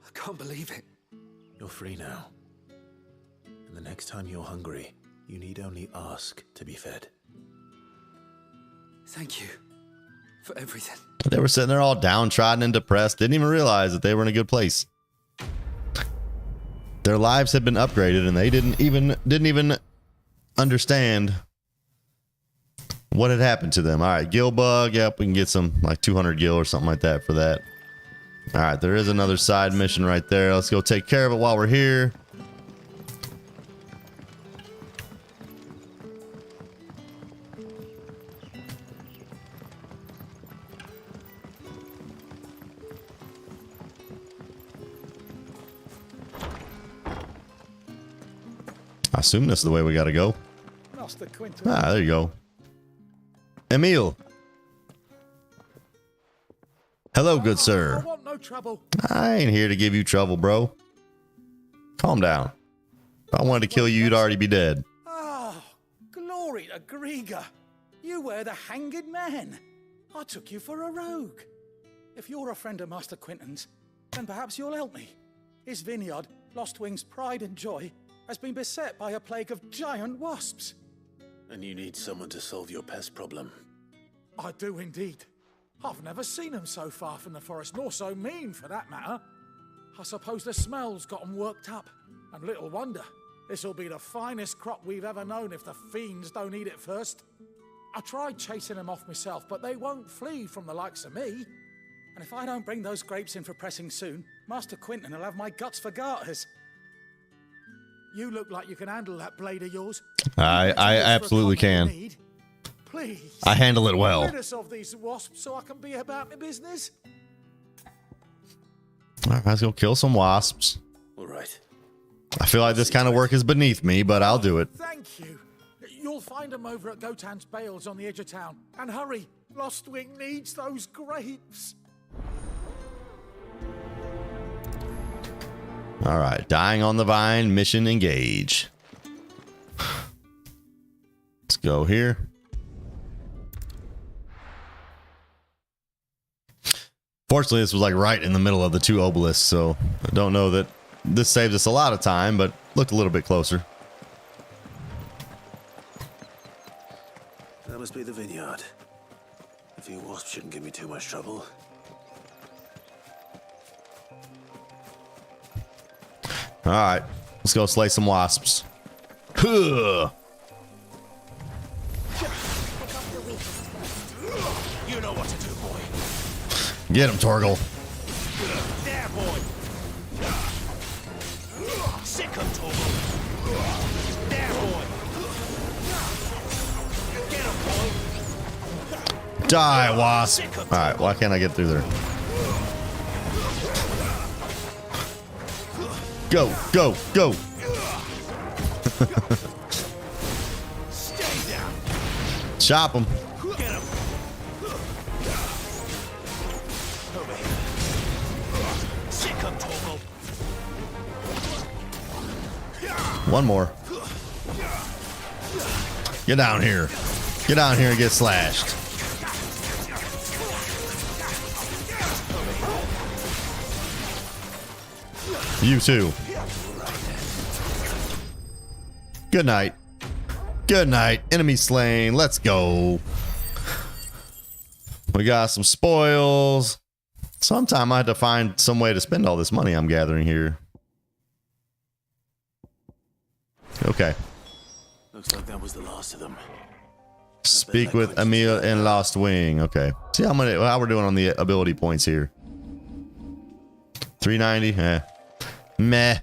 I can't believe it. You're free now. And the next time you're hungry, you need only ask to be fed. Thank you for everything. They were sitting there all downtrodden and depressed. Didn't even realize that they were in a good place. Their lives had been upgraded, and they didn't even understand what had happened to them. All right, gill bug. Yep, we can get some like 200 gil or something like that for that. All right, there is another side mission right there. Let's go take care of it while we're here. assume this is the way we gotta go. Master Quinton. Ah, there you go. Emil. Hello, good sir. I want no trouble. I ain't here to give you trouble, bro. Calm down. If I wanted to kill you, you'd already be dead. Oh, glory to Grieger. You were the hanged man. I took you for a rogue. If you're a friend of Master Quinton's, then perhaps you'll help me. His vineyard, Lostwing's pride and joy, has been beset by a plague of giant wasps. And you need someone to solve your pest problem. I do indeed. I've never seen them so far from the forest, nor so mean for that matter. I suppose the smell's got them worked up. And little wonder. This'll be the finest crop we've ever known if the fiends don't eat it first. I tried chasing them off myself, but they won't flee from the likes of me. And if I don't bring those grapes in for pressing soon, Master Quinton will have my guts for garters. You look like you can handle that blade of yours. I absolutely can. Please. I handle it well. Rid us of these wasps so I can be about my business. All right, let's go kill some wasps. All right. I feel like this kind of work is beneath me, but I'll do it. Thank you. You'll find them over at Gotan's Bales on the edge of town. And hurry, Lostwing needs those grapes. All right, dying on the vine, mission engage. Let's go here. Fortunately, this was like right in the middle of the two obelisks, so I don't know that this saves us a lot of time, but looked a little bit closer. That must be the vineyard. A few wasps shouldn't give me too much trouble. All right, let's go slay some wasps. Huh. You know what to do, boy. Get him, Torgal. There, boy. Sick him, Torgal. There, boy. Get him, boy. Die, wasp. All right, why can't I get through there? Go, go, go. Stay down. Chop him. Get him. Over here. Sick him, Torgal. One more. Get down here. Get down here and get slashed. You too. Good night. Good night. Enemy slain. Let's go. We got some spoils. Sometime I have to find some way to spend all this money I'm gathering here. Okay. Looks like that was the last of them. Speak with Emil and Lost Wing. Okay. See how we're doing on the ability points here. 390. Meh.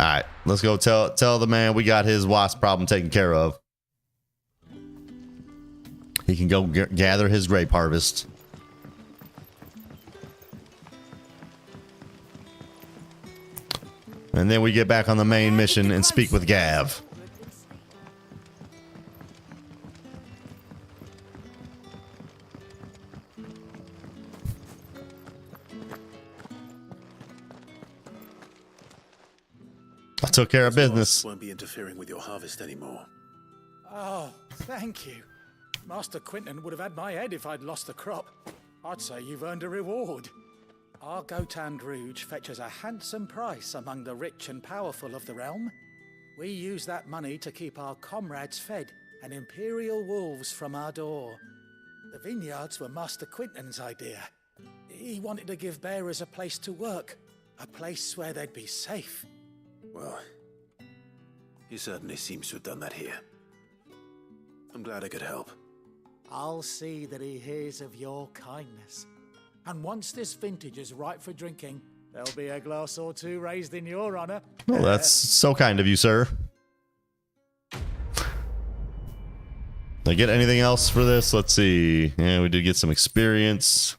All right, let's go tell the man we got his wasp problem taken care of. He can go gather his grape harvest. And then we get back on the main mission and speak with Gav. I took care of business. Won't be interfering with your harvest anymore. Oh, thank you. Master Quinton would have had my head if I'd lost the crop. I'd say you've earned a reward. Our Gotan Rouge fetches a handsome price among the rich and powerful of the realm. We use that money to keep our comrades fed and imperial wolves from our door. The vineyards were Master Quinton's idea. He wanted to give bearers a place to work, a place where they'd be safe. Well, he certainly seems to have done that here. I'm glad I could help. I'll see that he hears of your kindness. And once this vintage is ripe for drinking, there'll be a glass or two raised in your honor. Well, that's so kind of you, sir. Did I get anything else for this? Let's see. Yeah, we did get some experience.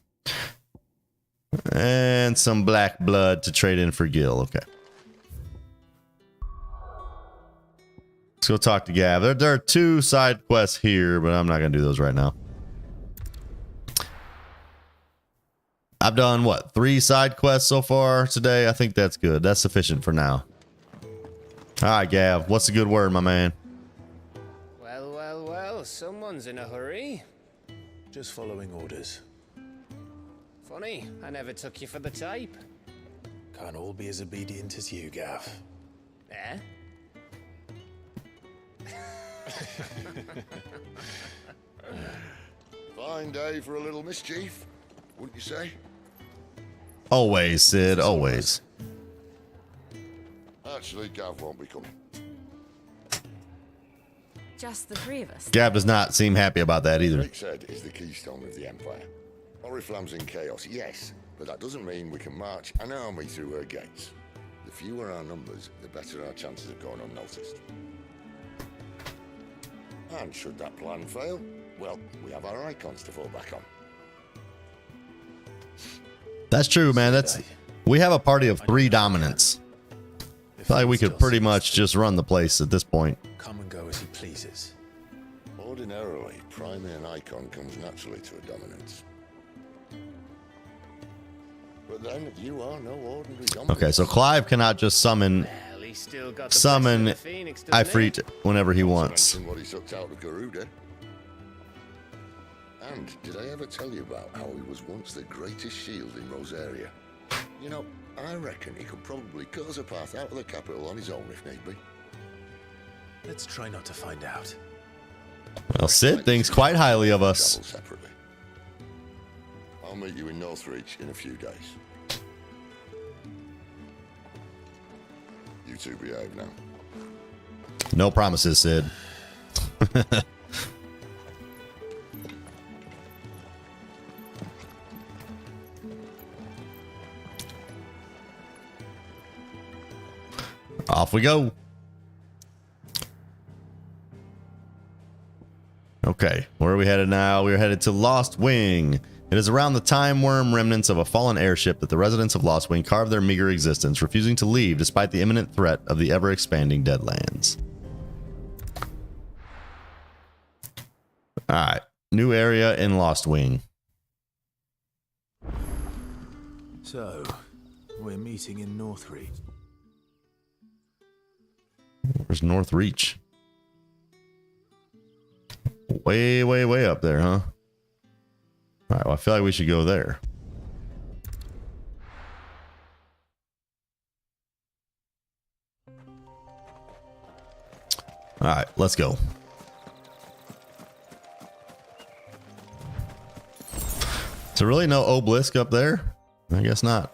And some black blood to trade in for Gil. Okay. go talk to Gav. There are 2 side quests here, but I'm not going to do those right now. I've done, what, 3 side quests so far today? I think that's good. That's sufficient for now. All right, Gav. What's a good word, my man? Well, well, well, someone's in a hurry. Just following orders. Funny, I never took you for the type. Can't all be as obedient as you, Gav. Eh? Fine day for a little mischief, wouldn't you say? Always, Sid. Always. Actually, Gav won't be coming. Just the 3 of us. Gav does not seem happy about that either. Rick said is the keystone of the Empire. Oriflamme's in chaos, yes, but that doesn't mean we can march an army through her gates. The fewer our numbers, the better our chances of going unnoticed. And should that plan fail, well, we have our icons to fall back on. That's true, man. We have a party of 3 dominants. I feel like we could pretty much just run the place at this point. Come and go as he pleases. Ordinarily, priming an icon comes naturally to a dominance. But then you are no ordinary dominant. Okay, so Clive cannot just summon Ifrit whenever he wants. What he sucked out of Garuda. And did I ever tell you about how he was once the greatest shield in Rosaria? You know, I reckon he could probably cut us a path out of the capital on his own if need be. Let's try not to find out. Well, Sid thinks quite highly of us. Travel separately. I'll meet you in Northreach in a few days. You two behave now. No promises, Sid. Off we go. Okay, where are we headed now? We are headed to Lost Wing. It is around the time worm remnants of a fallen airship that the residents of Lost Wing carve their meager existence, refusing to leave despite the imminent threat of the ever-expanding Deadlands. All right, new area in Lost Wing. So, we're meeting in Northreach. Where's Northreach? Way, way, way up there, huh? All right, well, I feel like we should go there. All right, let's go. Is there really no obelisk up there? I guess not.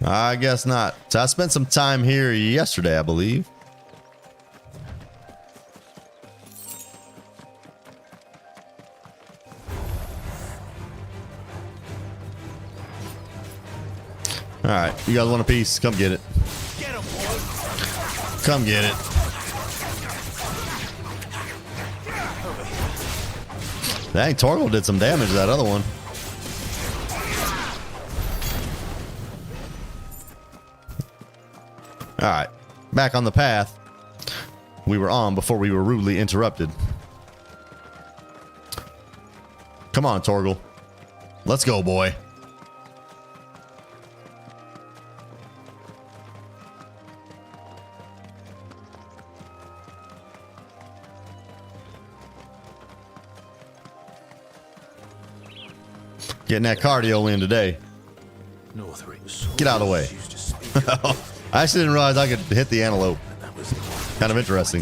I guess not. So I spent some time here yesterday, I believe. All right, you guys want a piece? Come get it. Come get it. Dang, Torgal did some damage to that other one. All right, back on the path we were on before we were rudely interrupted. Come on, Torgal. Let's go, boy. Getting that cardio in today. Get out of the way. I actually didn't realize I could hit the antelope. Kind of interesting.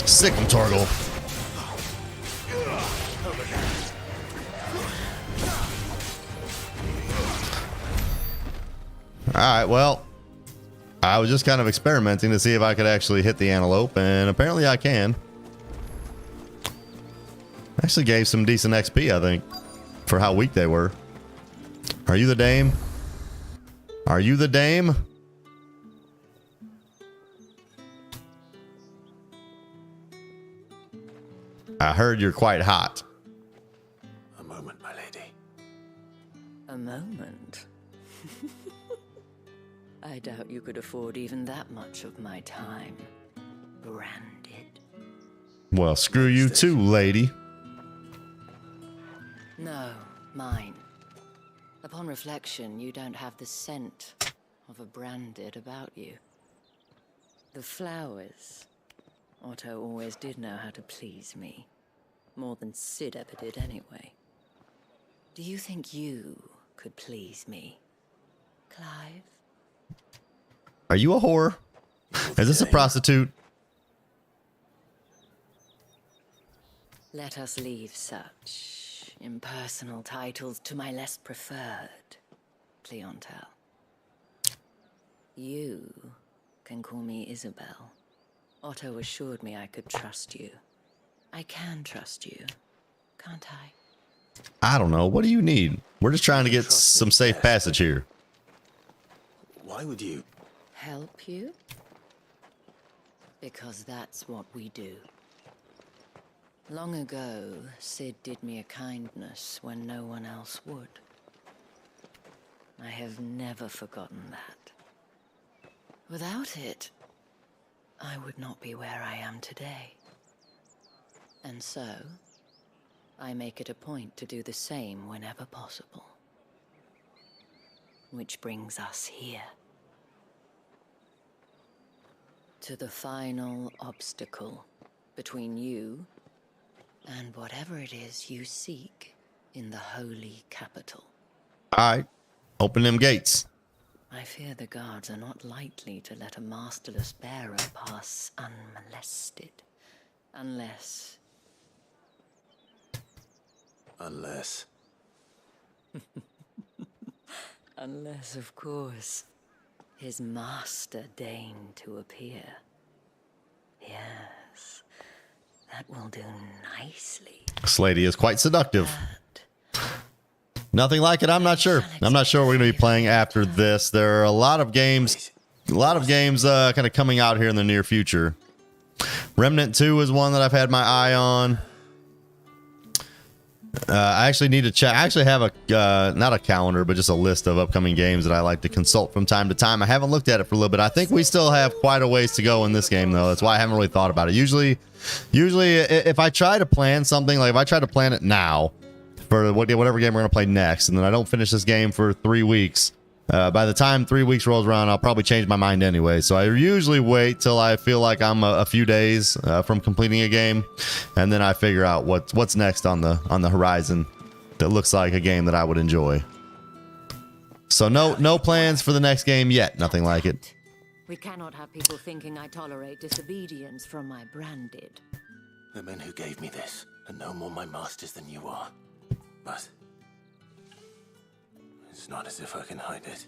Sick him, Torgal. All right, well, I was just kind of experimenting to see if I could actually hit the antelope, and apparently I can. Actually gave some decent XP, I think, for how weak they were. Are you the dame? Are you the dame? I heard you're quite hot. A moment, my lady. I doubt you could afford even that much of my time. Branded. Well, screw you too, lady. No, mine. Upon reflection, you don't have the scent of a branded about you. The flowers. Otto always did know how to please me. More than Sid ever did anyway. Do you think you could please me, Clive? Are you a whore? Is this a prostitute? Let us leave such impersonal titles to my less preferred clientele. You can call me Isabel. Otto assured me I could trust you. I can trust you, can't I? I don't know. What do you need? We're just trying to get some safe passage here. Why would you? Help you? Because that's what we do. Long ago, Sid did me a kindness when no one else would. I have never forgotten that. Without it, I would not be where I am today. And so, I make it a point to do the same whenever possible. Which brings us here. To the final obstacle between you and whatever it is you seek in the holy capital. All right. Open them gates. I fear the guards are not likely to let a masterless bearer pass unmolested. Unless... Unless, of course, his master deigned to appear. Yes, that will do nicely. This lady is quite seductive. Nothing like it. I'm not sure. I'm not sure what we're going to be playing after this. There are a lot of games kind of coming out here in the near future. Remnant 2 is one that I've had my eye on. I actually need to check. I actually have a not a calendar, but just a list of upcoming games that I like to consult from time to time. I haven't looked at it for a little bit. I think we still have quite a ways to go in this game, though. That's why I haven't really thought about it. Usually if I try to plan something, like if I try to plan it now for whatever game we're going to play next, and then I don't finish this game for 3 weeks, by the time 3 weeks rolls around, I'll probably change my mind anyway. So I usually wait till I feel like I'm a few days from completing a game, and then I figure out what's next on the horizon that looks like a game that I would enjoy. So no plans for the next game yet. Nothing like it. We cannot have people thinking I tolerate disobedience from my branded. The men who gave me this are no more my masters than you are. But it's not as if I can hide it.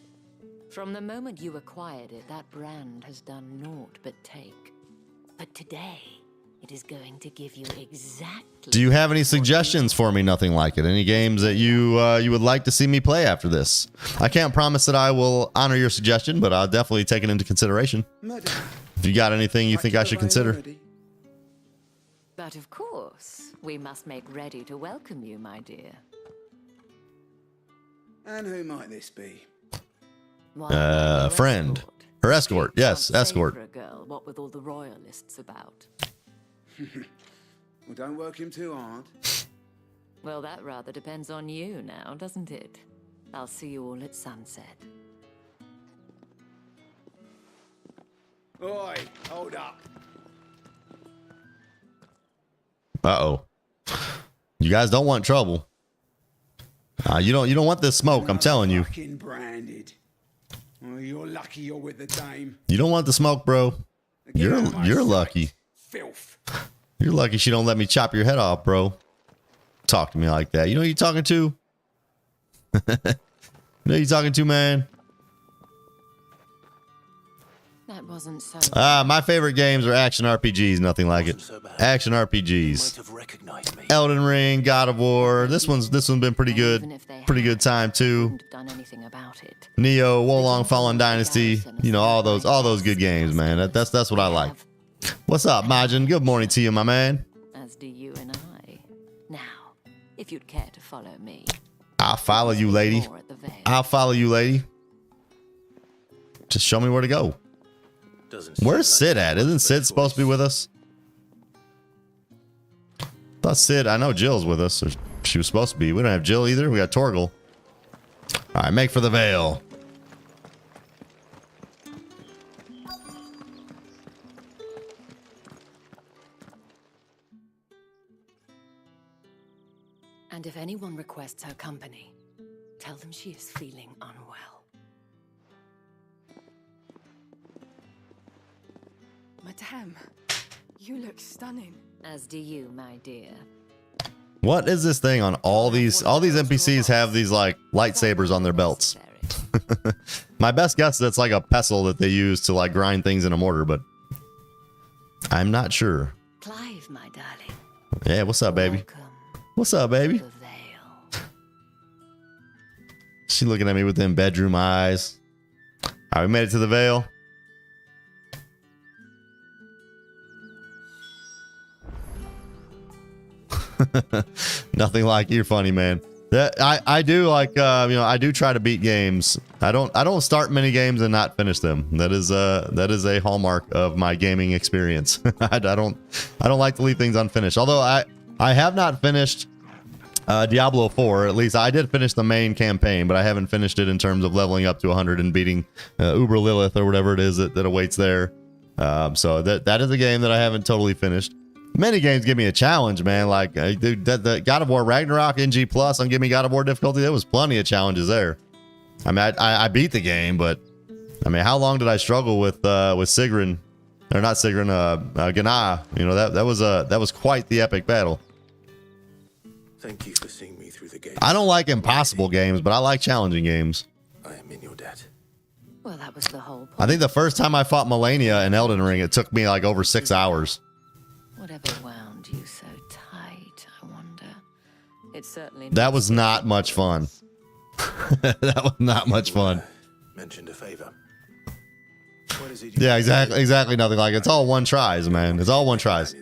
From the moment you acquired it, that brand has done naught but take. But today, it is going to give you exactly... Do you have any suggestions for me? Nothing like it. Any games that you would like to see me play after this? I can't promise that I will honor your suggestion, but I'll definitely take it into consideration. If you got anything you think I should consider. But of course, we must make ready to welcome you, my dear. And who might this be? Friend. Her escort. Yes, escort. For a girl, what with all the royalists about. Well, don't work him too hard. Well, that rather depends on you now, doesn't it? I'll see you all at sunset. Oi, hold up. Uh-oh. You guys don't want trouble. You don't want this smoke, I'm telling you. Fucking branded. Well, you're lucky you're with the dame. You don't want the smoke, bro. You're lucky. Filth. You're lucky she don't let me chop your head off, bro. Talk to me like that. You know who you're talking to? You know who you're talking to, man? That wasn't so... My favorite games are action RPGs, nothing like it. Action RPGs. Elden Ring, God of War. This one's been pretty good. Pretty good time too. Neo, Wolong Fallen Dynasty. You know, all those good games, man. That's what I like. What's up, Majin? Good morning to you, my man. As do you and I. Now, if you'd care to follow me. I'll follow you, lady. I'll follow you, lady. Just show me where to go. Where's Sid at? Isn't Sid supposed to be with us? Thought Sid, I know Jill's with us. Or she was supposed to be. We don't have Jill either. We got Torgal. All right, make for the Vale. And if anyone requests her company, tell them she is feeling unwell. Madame, you look stunning. As do you, my dear. What is this thing on all these NPCs have these like lightsabers on their belts? My best guess is it's like a pestle that they use to like grind things in a mortar, but I'm not sure. Clive, my darling. Yeah, what's up, baby? What's up, baby? She looking at me with them bedroom eyes. All right, we made it to the Vale. Nothing like you're funny, man. That I do like you know, I do try to beat games. I don't start many games and not finish them. That is a hallmark of my gaming experience. I don't like to leave things unfinished. Although I have not finished Diablo 4. At least I did finish the main campaign, but I haven't finished it in terms of leveling up to 100 and beating Uber Lilith or whatever it is that awaits there. So that is a game that I haven't totally finished. Many games give me a challenge, man. Like dude, the God of War Ragnarok NG Plus on Give Me God of War difficulty, there was plenty of challenges there. I mean, I beat the game, but I mean, how long did I struggle with Sigrun, or not Sigrun, Gná? You know, that was quite the epic battle. Thank you for seeing me through the gate. I don't like impossible games, but I like challenging games. I am in your debt. Well, that was the whole point. I think the first time I fought Melania in Elden Ring, it took me like over 6 hours. Whatever wound you so tight, I wonder. It's certainly That was not much fun. That was not much fun. Mentioned a favor. What is it? Yeah, exactly nothing like it. It's all one tries, man. It's all one tries.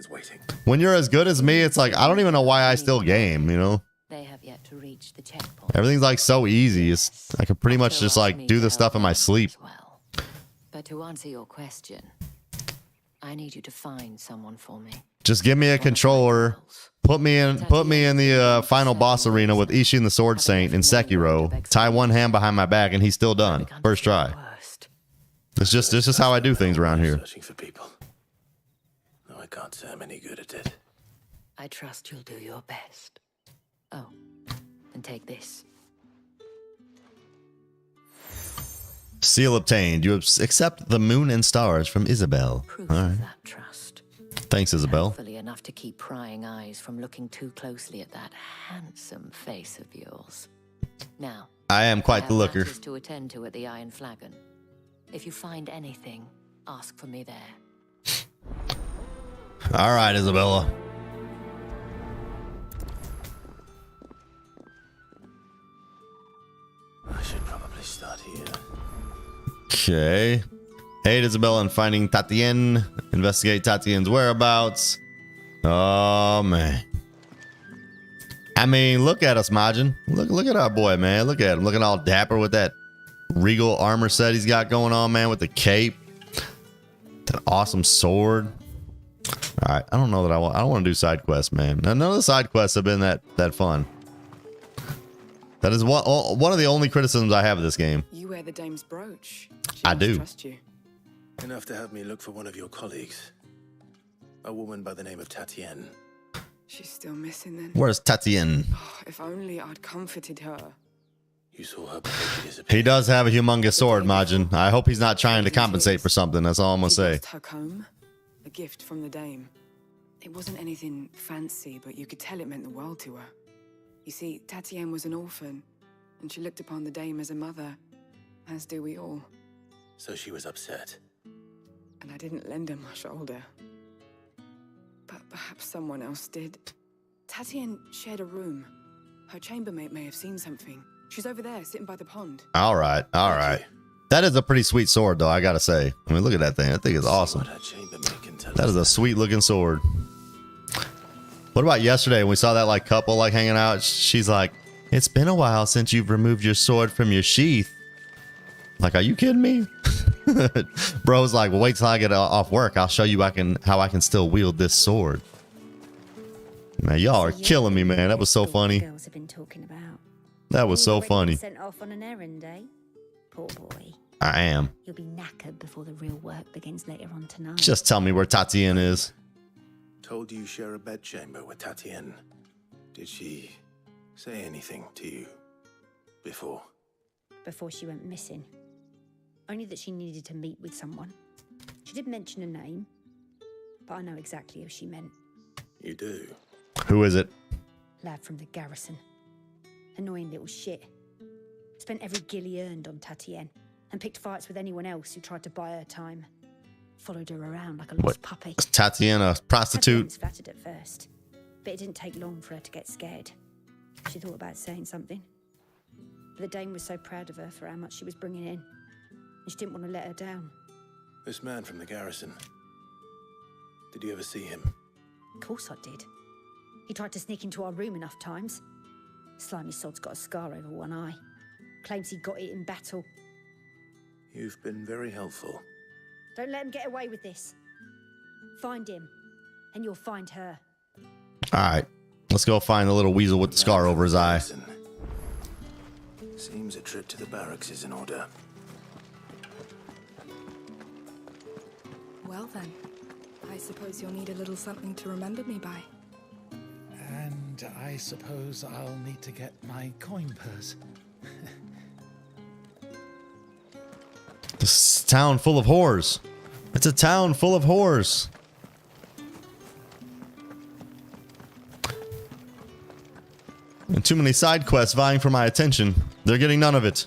When you're as good as me, it's like I don't even know why I still game, you know? They have yet to reach the checkpoint. Everything's like so easy. I could pretty much just like do this stuff in my sleep. But to answer your question, I need you to find someone for me. Just give me a controller. Put me in the final boss arena with Ishin the Sword Saint and Sekiro. Tie one hand behind my back and he's still done. First try. This is how I do things around here. Searching for people. No, I can't say I'm any good at it. I trust you'll do your best. Oh, and take this. Seal obtained. You accept the moon and stars from Isabel. All right. Thanks, Isabel. Hopefully enough to keep prying eyes from looking too closely at that handsome face of yours. Now, I am quite the looker. matters to attend to at the Iron Flagon. If you find anything, ask for me there. All right, Isabella. I should probably start here. Okay. Aid Isabella in finding Tatien. Investigate Tatien's whereabouts. Oh, man. I mean, look at us, Majin. Look at our boy, man. Look at him. Looking all dapper with that regal armor set he's got going on, man, with the cape. That awesome sword. All right. I don't know that I don't want to do side quests, man. None of the side quests have been that fun. That is one of the only criticisms I have of this game. You wear the dame's brooch. I do. Trust you. Enough to have me look for one of your colleagues. A woman by the name of Tatien. She's still missing then. Where's Tatien? Oh, if only I'd comforted her. You saw her disappear. He does have a humongous sword, Majin. I hope he's not trying to compensate for something. That's all I'm gonna say. Her comb, a gift from the dame. It wasn't anything fancy, but you could tell it meant the world to her. You see, Tatien was an orphan, and she looked upon the dame as a mother, as do we all. So she was upset. And I didn't lend her my shoulder. But perhaps someone else did. Tatien shared a room. Her chambermaid may have seen something. She's over there, sitting by the pond. All right. That is a pretty sweet sword, though, I gotta say. I mean, look at that thing. That thing is awesome. That is a sweet looking sword. What about yesterday when we saw that like couple like hanging out? She's like, "It's been a while since you've removed your sword from your sheath." Like, are you kidding me? Bro's like, well, wait till I get off work. I'll show you how I can still wield this sword. Man, y'all are killing me, man. That was so funny. Girls have been talking about. That was so funny. Sent off on an errand, eh? Poor boy. I am. You'll be knackered before the real work begins later on tonight. Just tell me where Tatiana is. Told you share a bedchamber with Tatiana. Did she say anything to you before? Before she went missing. Only that she needed to meet with someone. She did mention a name, but I know exactly who she meant. You do? Who is it? Lad from the garrison. Annoying little shit. Spent every gil he earned on Tatiana and picked fights with anyone else who tried to buy her time. Followed her around like a lost puppy. Tatiana, a prostitute? Tatiana's flattered at first, but it didn't take long for her to get scared. She thought about saying something. But the dame was so proud of her for how much she was bringing in, and she didn't want to let her down. This man from the garrison. Did you ever see him? Of course I did. He tried to sneak into our room enough times. Slimy sod's got a scar over one eye. Claims he got it in battle. You've been very helpful. Don't let him get away with this. Find him, and you'll find her. All right. Let's go find the little weasel with the scar over his eye. Seems a trip to the barracks is in order. Well then, I suppose you'll need a little something to remember me by. And I suppose I'll need to get my coin purse. This is a town full of whores. It's a town full of whores. And too many side quests vying for my attention. They're getting none of it.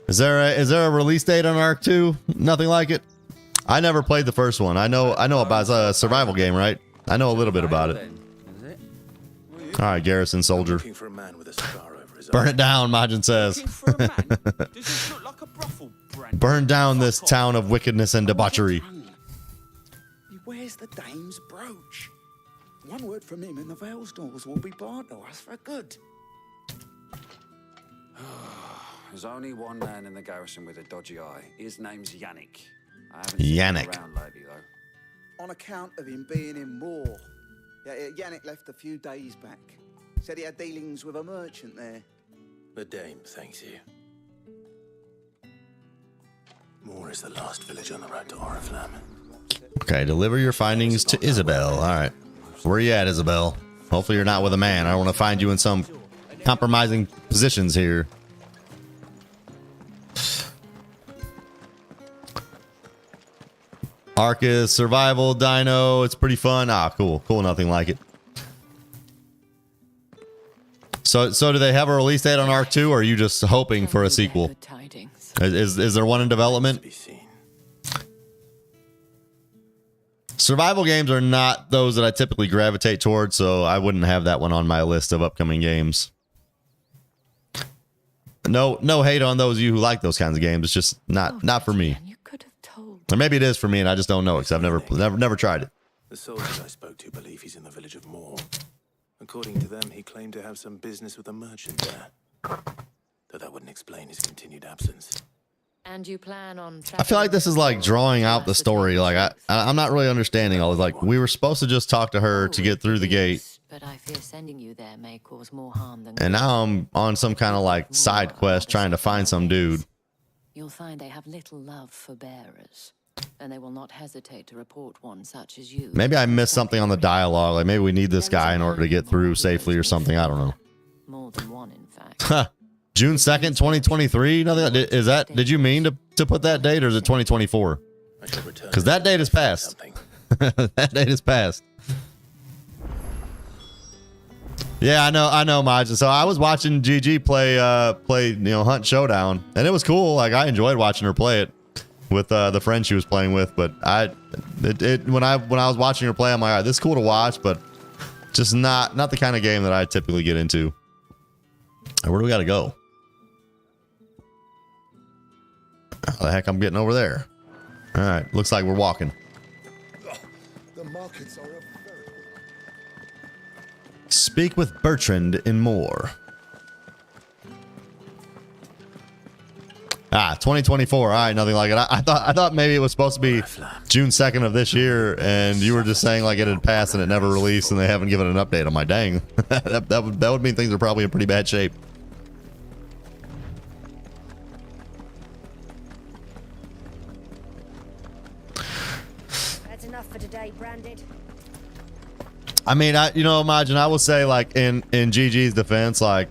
Is there a release date on Arc 2? Nothing like it. I never played the first one. I know about a survival game, right? I know a little bit about it. All right, garrison soldier. Burn it down, Majin says. Burn down this town of wickedness and debauchery. Where's the dame's brooch? One word from him and the Valisthea will be barred to us for good. There's only one man in the garrison with a dodgy eye. His name's Yannick. I haven't seen him around lately, though. On account of him being in war. Yeah, Yannick left a few days back. Said he had dealings with a merchant there. The dame thanks you. Moor is the last village on the road to Oriflamme. Okay, deliver your findings to Isabel. All right. Where you at, Isabel? Hopefully you're not with a man. I don't want to find you in some compromising positions here. Arcus, survival, dino. It's pretty fun. Ah, cool. Cool, nothing like it. So do they have a release date on Arc 2, or are you just hoping for a sequel? Is there one in development? Survival games are not those that I typically gravitate towards, so I wouldn't have that one on my list of upcoming games. No hate on those of you who like those kinds of games. It's just not for me. Or maybe it is for me and I just don't know it because I've never tried it. The soldiers I spoke to believe he's in the village of Moor. According to them, he claimed to have some business with a merchant there. Though that wouldn't explain his continued absence. And you plan on... I feel like this is like drawing out the story. Like I'm not really understanding all this. Like we were supposed to just talk to her to get through the gate. But I fear sending you there may cause more harm than... And now I'm on some kind of like side quest trying to find some dude. You'll find they have little love for bearers. And they will not hesitate to report one such as you. Maybe I missed something on the dialogue. Like maybe we need this guy in order to get through safely or something. I don't know. More than one, in fact. June 2nd, 2023. Nothing. Is that? Did you mean to put that date, or is it 2024? Because that date is passed. That date is passed. Yeah, I know, Majin. So I was watching GG play Hunt Showdown, and it was cool. Like I enjoyed watching her play it with the friend she was playing with. But when I was watching her play, I'm like, all right, this is cool to watch, but just not the kind of game that I typically get into. Where do we got to go? How the heck I'm getting over there? All right, looks like we're walking. The markets are very... Speak with Bertrand in Moor. 2024. All right, nothing like it. I thought maybe it was supposed to be June 2nd of this year, and you were just saying like it had passed and it never released, and they haven't given an update. On my dang, that would mean things are probably in pretty bad shape. That's enough for today, Branded. I mean, imagine I will say like in GG's defense, like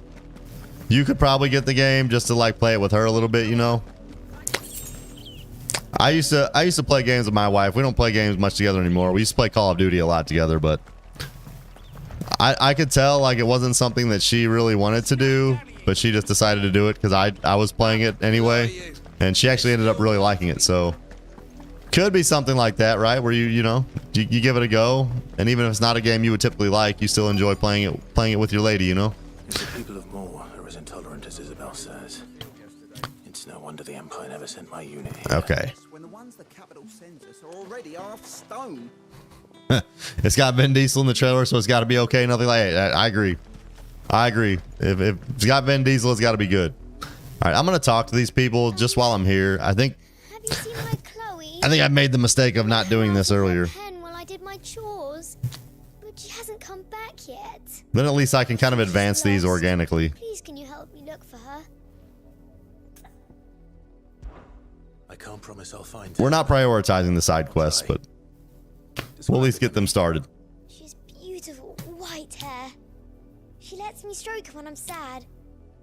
you could probably get the game just to like play it with her a little bit, you know. I used to play games with my wife. We don't play games much together anymore. We used to play Call of Duty a lot together, but I could tell like it wasn't something that she really wanted to do, but she just decided to do it because I was playing it anyway, and she actually ended up really liking it. So could be something like that, right? Where you give it a go, and even if it's not a game you would typically like, you still enjoy playing it with your lady, you know. The people of Moor are as intolerant as Isabel says. It's no wonder the Empire never sent my unit here. Okay. When the ones the capital sends us are already half stone. It's got Vin Diesel in the trailer, so it's got to be okay. Nothing like that. I agree. If it's got Vin Diesel, it's got to be good. All right, I'm gonna talk to these people just while I'm here. I think I made the mistake of not doing this earlier. While I did my chores, but she hasn't come back yet. Then at least I can kind of advance these organically. Please, can you help me look for her? I can't promise I'll find We're not prioritizing the side quests, but we'll at least get them started. She's beautiful white hair. She lets me stroke her when I'm sad.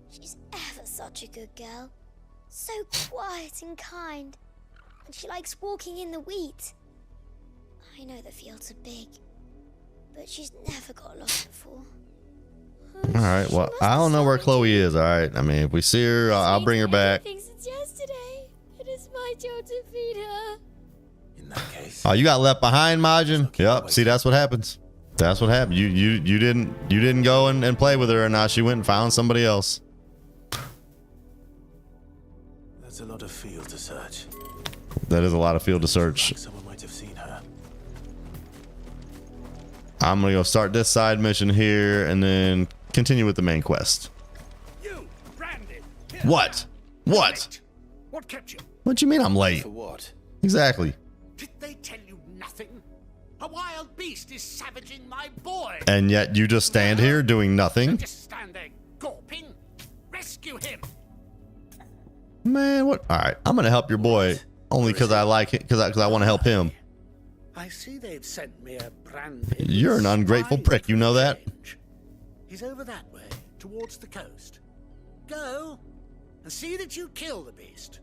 She's ever such a good girl. So quiet and kind. And she likes walking in the wheat. I know the fields are big, but she's never got lost before. All right, well, I don't know where Chloe is. All right, I mean, if we see her, I'll bring her back. Since yesterday, it is my job to feed her. In that case. Oh, you got left behind, Majin? Yep. See, that's what happens. That's what happened. You didn't go and play with her, and now she went and found somebody else. That's a lot of field to search. That is a lot of field to search. Someone might have seen her. I'm gonna go start this side mission here and then continue with the main quest. You, Branded. What? What? What kept you? What do you mean I'm late? For what? Exactly. Did they tell you nothing? A wild beast is savaging my boy. And yet you just stand here doing nothing? Just stand there gawping. Rescue him. Man, what? All right, I'm gonna help your boy only because I like it, because I want to help him. I see they've sent me a Branded. You're an ungrateful prick, you know that? He's over that way, towards the coast. Go and see that you kill the beast.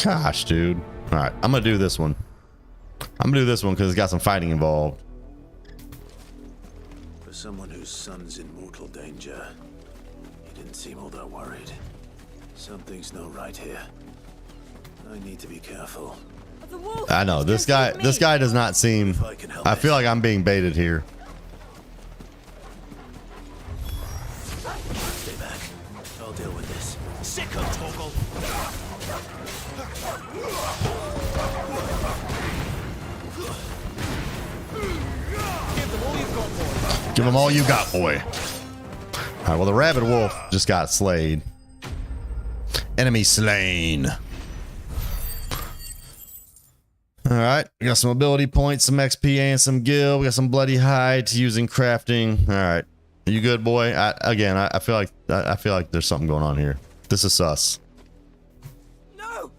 Gosh, dude. All right, I'm gonna do this one. I'm gonna do this one because it's got some fighting involved. For someone whose son's in mortal danger, he didn't seem all that worried. Something's not right here. I need to be careful. I know this guy does not seem. I feel like I'm being baited here. Stay back. I'll deal with this. Sick of Torgal. Give him all you got, boy. All right, well, the rabid wolf just got slayed. Enemy slain. All right, we got some ability points, some XP, and some gil. We got some bloody hide to use in crafting. All right, are you good, boy? I feel like there's something going on here. This is sus. No,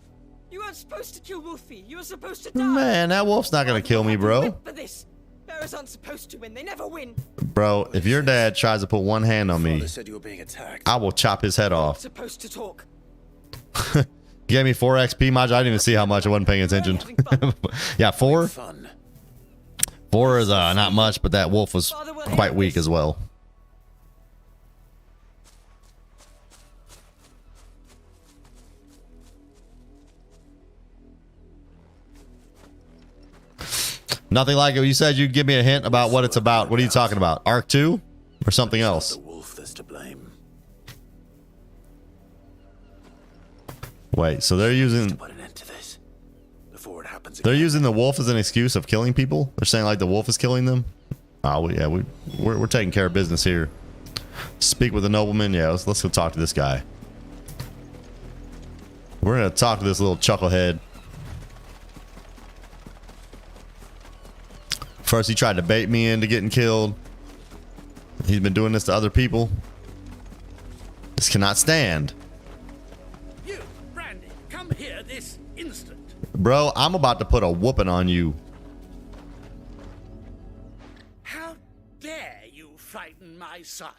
you weren't supposed to kill Wolfie. You were supposed to die. Man, that wolf's not gonna kill me, bro. For this, bearers aren't supposed to win. They never win. Bro, if your dad tries to put one hand on me, Said you were being attacked. I will chop his head off. Supposed to talk. You gave me 4 XP, Maj. I didn't even see how much. I wasn't paying attention. Yeah, 4. 4 is not much, but that wolf was quite weak as well. Nothing like it. You said you'd give me a hint about what it's about. What are you talking about? Arc 2 or something else? The wolf that's to blame. Wait, so they're using they're using the wolf as an excuse of killing people? They're saying like the wolf is killing them? Oh yeah, we're taking care of business here. Speak with the nobleman. Yeah, let's go talk to this guy. We're gonna talk to this little chucklehead. First, he tried to bait me into getting killed. He's been doing this to other people. This cannot stand. You, Brandy, come here this instant. Bro, I'm about to put a whooping on you. How dare you frighten my son?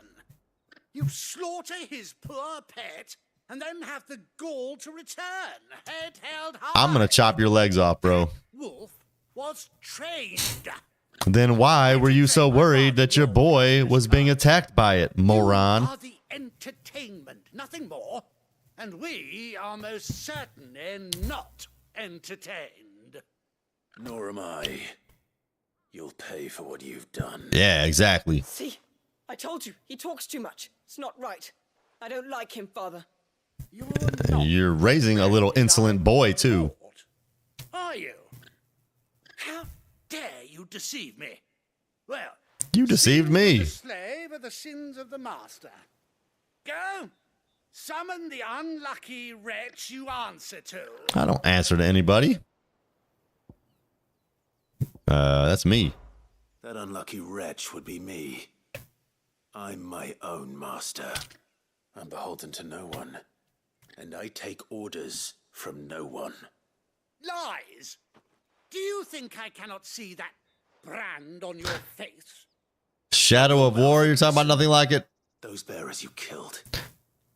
You slaughter his poor pet and then have the gall to return, head held high. I'm gonna chop your legs off, bro. Wolf was trained. Then why were you so worried that your boy was being attacked by it, moron? You are the entertainment, nothing more. And we are most certainly not entertained. Nor am I. You'll pay for what you've done. Yeah, exactly. See? I told you, he talks too much. It's not right. I don't like him, Father. You're raising a little insolent boy, too. Are you? How dare you deceive me? Well, You deceived me. the slave are the sins of the master. Go, summon the unlucky wretch you answer to. I don't answer to anybody. That's me. That unlucky wretch would be me. I'm my own master. I'm beholden to no one. And I take orders from no one. Lies! Do you think I cannot see that brand on your face? Shadow of War, you're talking about nothing like it? Those bearers you killed,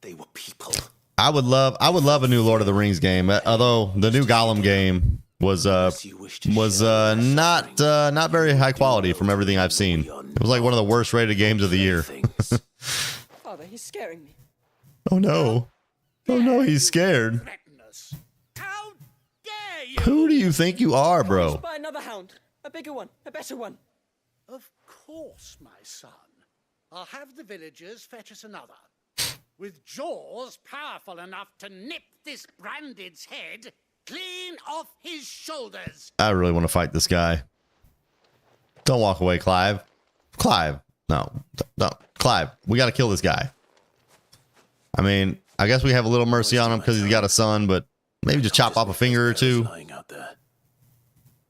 they were people. I would love a new Lord of the Rings game, although the new Gollum game was not very high quality from everything I've seen. It was like one of the worst rated games of the year. Father, he's scaring me. Oh no. Oh no, he's scared. Who do you think you are, bro? Buy another hound. A bigger one. A better one. Of course, my son. I'll have the villagers fetch us another. With jaws powerful enough to nip this branded's head clean off his shoulders. I really want to fight this guy. Don't walk away, Clive. Clive. No. Clive, we got to kill this guy. I mean, I guess we have a little mercy on him because he's got a son, but maybe just chop off a finger or two. Lying out there.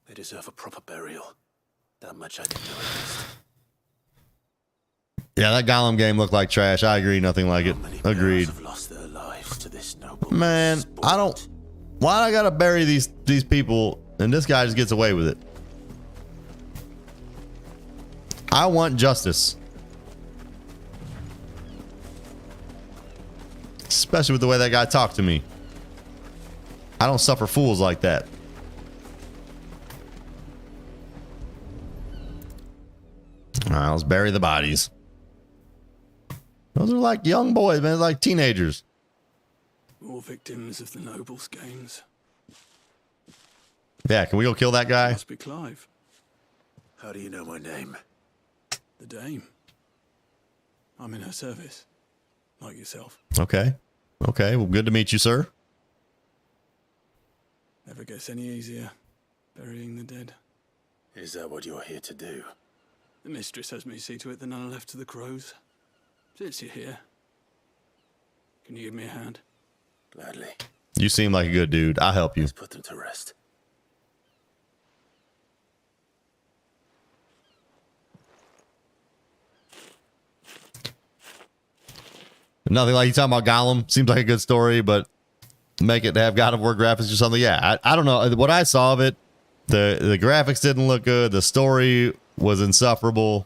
They deserve a proper burial. That much I didn't know at least. Yeah, that Gollum game looked like trash. I agree, nothing like it. Agreed. Have lost their lives to this noble Man, I don't... Why do I gotta bury these people and this guy just gets away with it? I want justice. Especially with the way that guy talked to me. I don't suffer fools like that. Alright, let's bury the bodies. Those are like young boys, man. Like teenagers. More victims of the nobles' games. Yeah, can we go kill that guy? Must be Clive. How do you know my name? The Dame. I'm in her service. Like yourself. Okay. Okay, well, good to meet you, sir. Never gets any easier. Burying the dead. Is that what you're here to do? The mistress has me see to it that none are left to the crows. Since you're here, can you give me a hand? Gladly. You seem like a good dude. I'll help you. Let's put them to rest. Nothing like you talking about Gollum. Seems like a good story, but make it have God of War graphics or something. Yeah, I don't know. What I saw of it, the graphics didn't look good. The story was insufferable.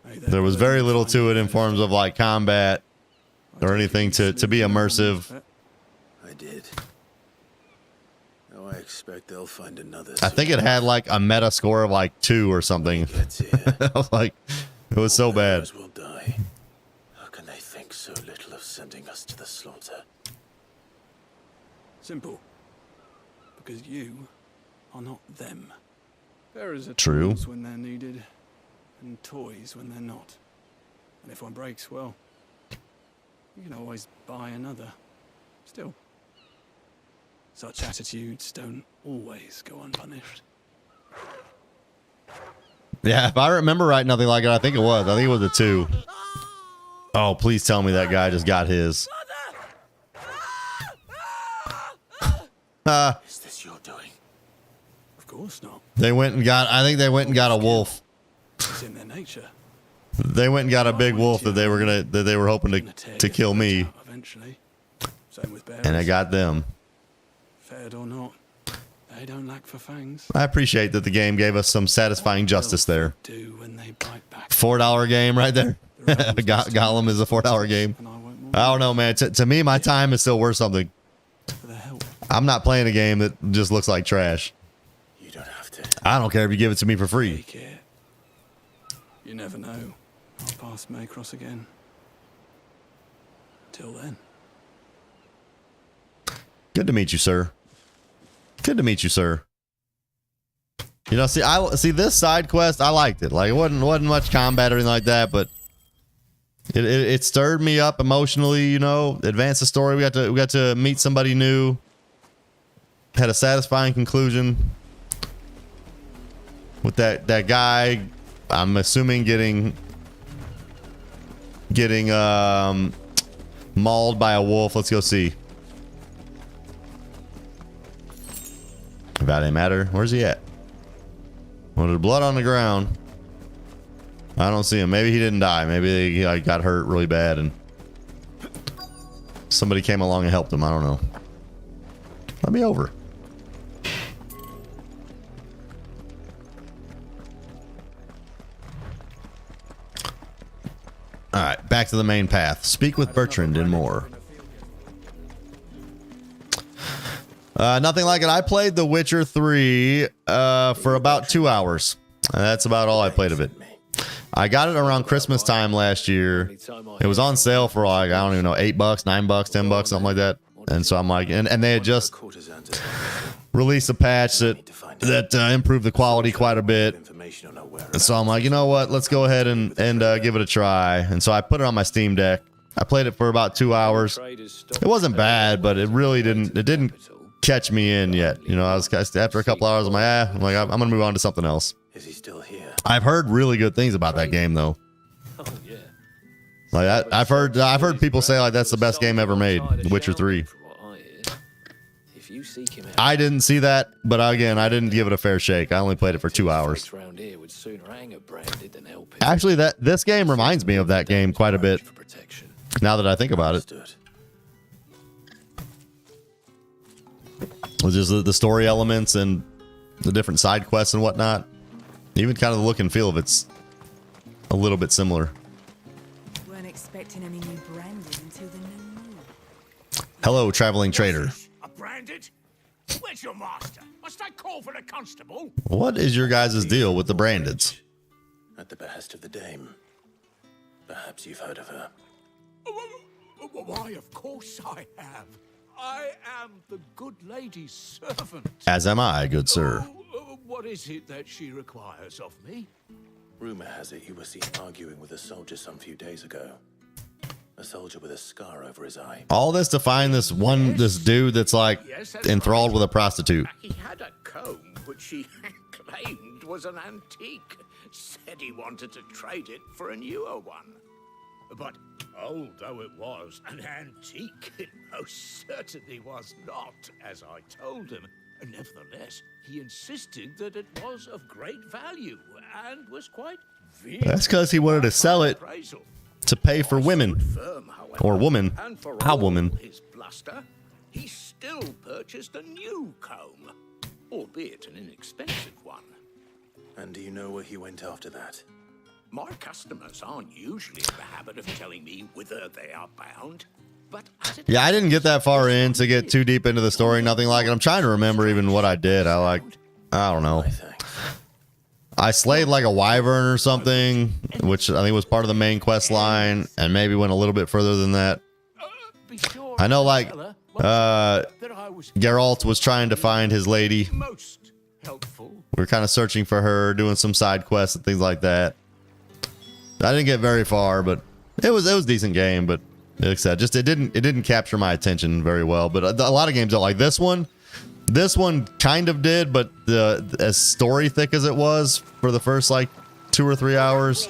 There was very little to it in forms of like combat or anything to be immersive. I did. Now I expect they'll find another. I think it had like a meta score of like 2 or something. I was like, it was so bad. Will die. How can they think so little of sending us to the slaughter? Simple. Because you are not them. Bearers are True. tools when they're needed, and toys when they're not. And if one breaks, well, you can always buy another. Still, such attitudes don't always go unpunished. Yeah, if I remember right, nothing like it. I think it was. I think it was a 2. Oh, please tell me that guy just got his. Is this your doing? Of course not. They went and got, I think they went and got a wolf. It's in their nature. They went and got a big wolf that they were hoping to kill me. Eventually. Same with bears. And I got them. Fed or not, they don't lack for fangs. I appreciate that the game gave us some satisfying justice there. $4 game right there. Gollum is a $4 game. I don't know, man. To me, my time is still worth something. I'm not playing a game that just looks like trash. You don't have to. I don't care if you give it to me for free. Take it. You never know. Our paths may cross again. Till then. Good to meet you, sir. Good to meet you, sir. You know, see this side quest, I liked it. Like, it wasn't much combat or anything like that, but it stirred me up emotionally. You know, advanced the story. We got to meet somebody new. Had a satisfying conclusion with that guy. I'm assuming getting mauled by a wolf. Let's go see. That ain't matter. Where's he at? Well, there's blood on the ground. I don't see him. Maybe he didn't die. Maybe he like, got hurt really bad and somebody came along and helped him. I don't know. Let me over. All right, back to the main path. Speak with Bertrand and more. Nothing like it. I played The Witcher 3 for about 2 hours. That's about all I played of it. I got it around Christmas time last year. It was on sale for like, I don't even know, $8, $9, $10, something like that. And so I'm like, and they had just released a patch that improved the quality quite a bit. And so I'm like, you know what? Let's go ahead and give it a try. And so I put it on my Steam Deck. I played it for about 2 hours. It wasn't bad, but it really didn't catch me in yet. You know, I was after a couple hours, I'm like, I'm gonna move on to something else. Is he still here? I've heard really good things about that game though. Oh yeah. Like I've heard people say like that's the best game ever made, Witcher 3. I didn't see that, but again, I didn't give it a fair shake. I only played it for 2 hours. Actually, this game reminds me of that game quite a bit. Now that I think about it, just the story elements and the different side quests and whatnot. Even kind of the look and feel of it's a little bit similar. Weren't expecting any new branding until the new moon. Hello, traveling trader. Branded? Where's your master? Must I call for the constable? What is your guys' deal with the brandeds? At the behest of the dame. Perhaps you've heard of her. Why, of course I have. I am the good lady's servant. As am I, good sir. What is it that she requires of me? Rumor has it you were seen arguing with a soldier some few days ago. A soldier with a scar over his eye. All this to find this dude that's like enthralled with a prostitute. He had a comb which he claimed was an antique. Said he wanted to trade it for a newer one. But old though it was, an antique it most certainly was not, as I told him. Nevertheless, he insisted that it was of great value and was quite vehement. That's because he wanted to sell it to pay for women. Or woman. A woman. His bluster, he still purchased a new comb, albeit an inexpensive one. And do you know where he went after that? My customers aren't usually in the habit of telling me whither they are bound. But Yeah, I didn't get that far in to get too deep into the story. Nothing like it. I'm trying to remember even what I did. I don't know. I slayed like a wyvern or something, which I think was part of the main quest line, and maybe went a little bit further than that. I know like Geralt was trying to find his lady. We were kind of searching for her, doing some side quests and things like that. I didn't get very far, but it was a decent game, but like I said, just it didn't capture my attention very well. But a lot of games don't. Like this one kind of did, but as story thick as it was for the first like 2 or 3 hours,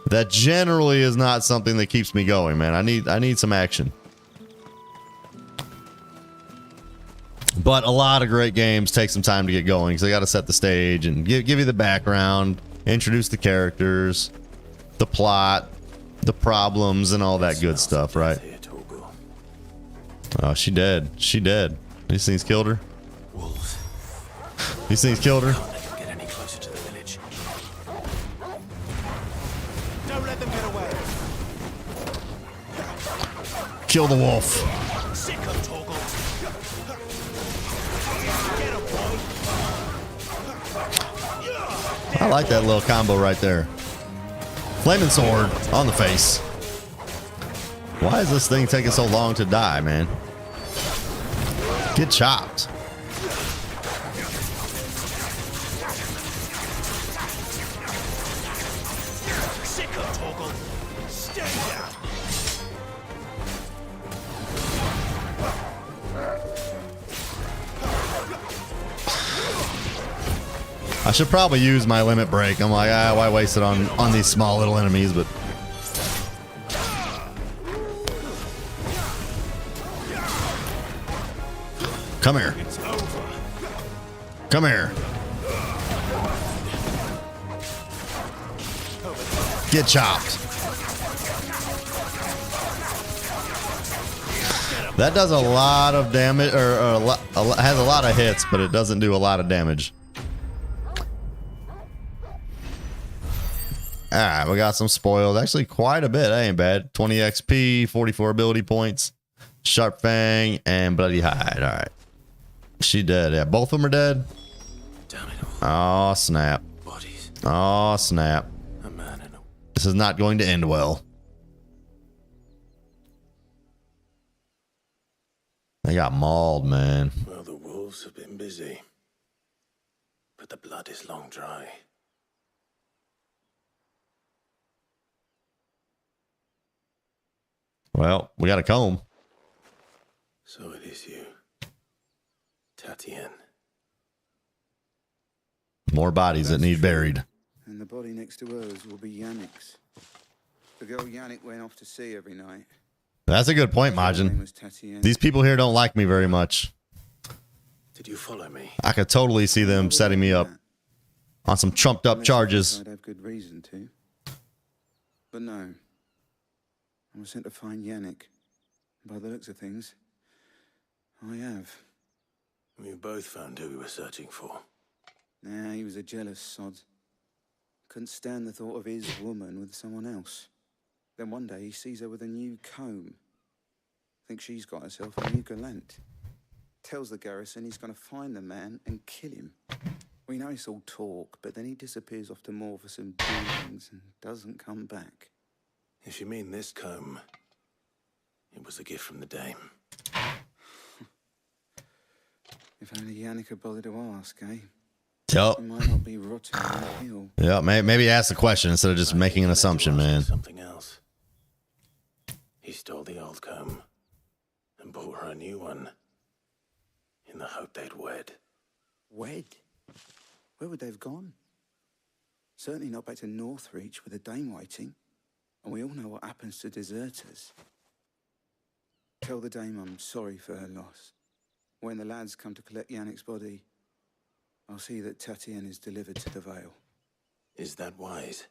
that generally is not something that keeps me going, man. I need some action. But a lot of great games take some time to get going, because they got to set the stage and give you the background, introduce the characters, the plot, the problems, and all that good stuff, right? Oh, she dead. She dead. These things killed her. These things killed her. Get any closer to the village. Don't let them get away. Kill the wolf. Sick of Torgal. Get a boy. I like that little combo right there. Flaming sword on the face. Why is this thing taking so long to die, man? Get chopped. Sick of Torgal. Stay down. I should probably use my limit break. I'm like, why waste it on these small little enemies? But come here. Come here. Get chopped. That does a lot of damage, or has a lot of hits, but it doesn't do a lot of damage. Alright, we got some spoils. Actually, quite a bit. That ain't bad. 20 XP, 44 ability points, Sharp Fang, and Bloody Hide. Alright. She dead. Yeah, both of them are dead. Oh, snap. Oh, snap. This is not going to end well. They got mauled, man. Well, the wolves have been busy, but the blood is long dry. Well, we got a comb. So it is you, Tatien. More bodies that need buried. And the body next to hers will be Yannick's. The girl Yannick went off to see every night. That's a good point, Majin. These people here don't like me very much. Did you follow me? I could totally see them setting me up on some trumped up charges. I'd have good reason to. But no. I was sent to find Yannick. By the looks of things, I have. We both found who we were searching for. Nah, he was a jealous sod. Couldn't stand the thought of his woman with someone else. Then one day he sees her with a new comb. Thinks she's got herself a new gallant. Tells the garrison he's going to find the man and kill him. We know it's all talk, but then he disappears off to more for some dealings and doesn't come back. If you mean this comb, it was a gift from the dame. If only Yannick had bothered to ask, eh? Yep. He might not be rotting on the hill. Yeah, maybe ask the question instead of just making an assumption, man. Something else. He stole the old comb and bought her a new one in the hope they'd wed. Wed? Where would they have gone? Certainly not back to Northreach with a dame waiting. And we all know what happens to deserters. Tell the dame I'm sorry for her loss. When the lads come to collect Yannick's body, I'll see that Tatien is delivered to the Vale. Is that wise?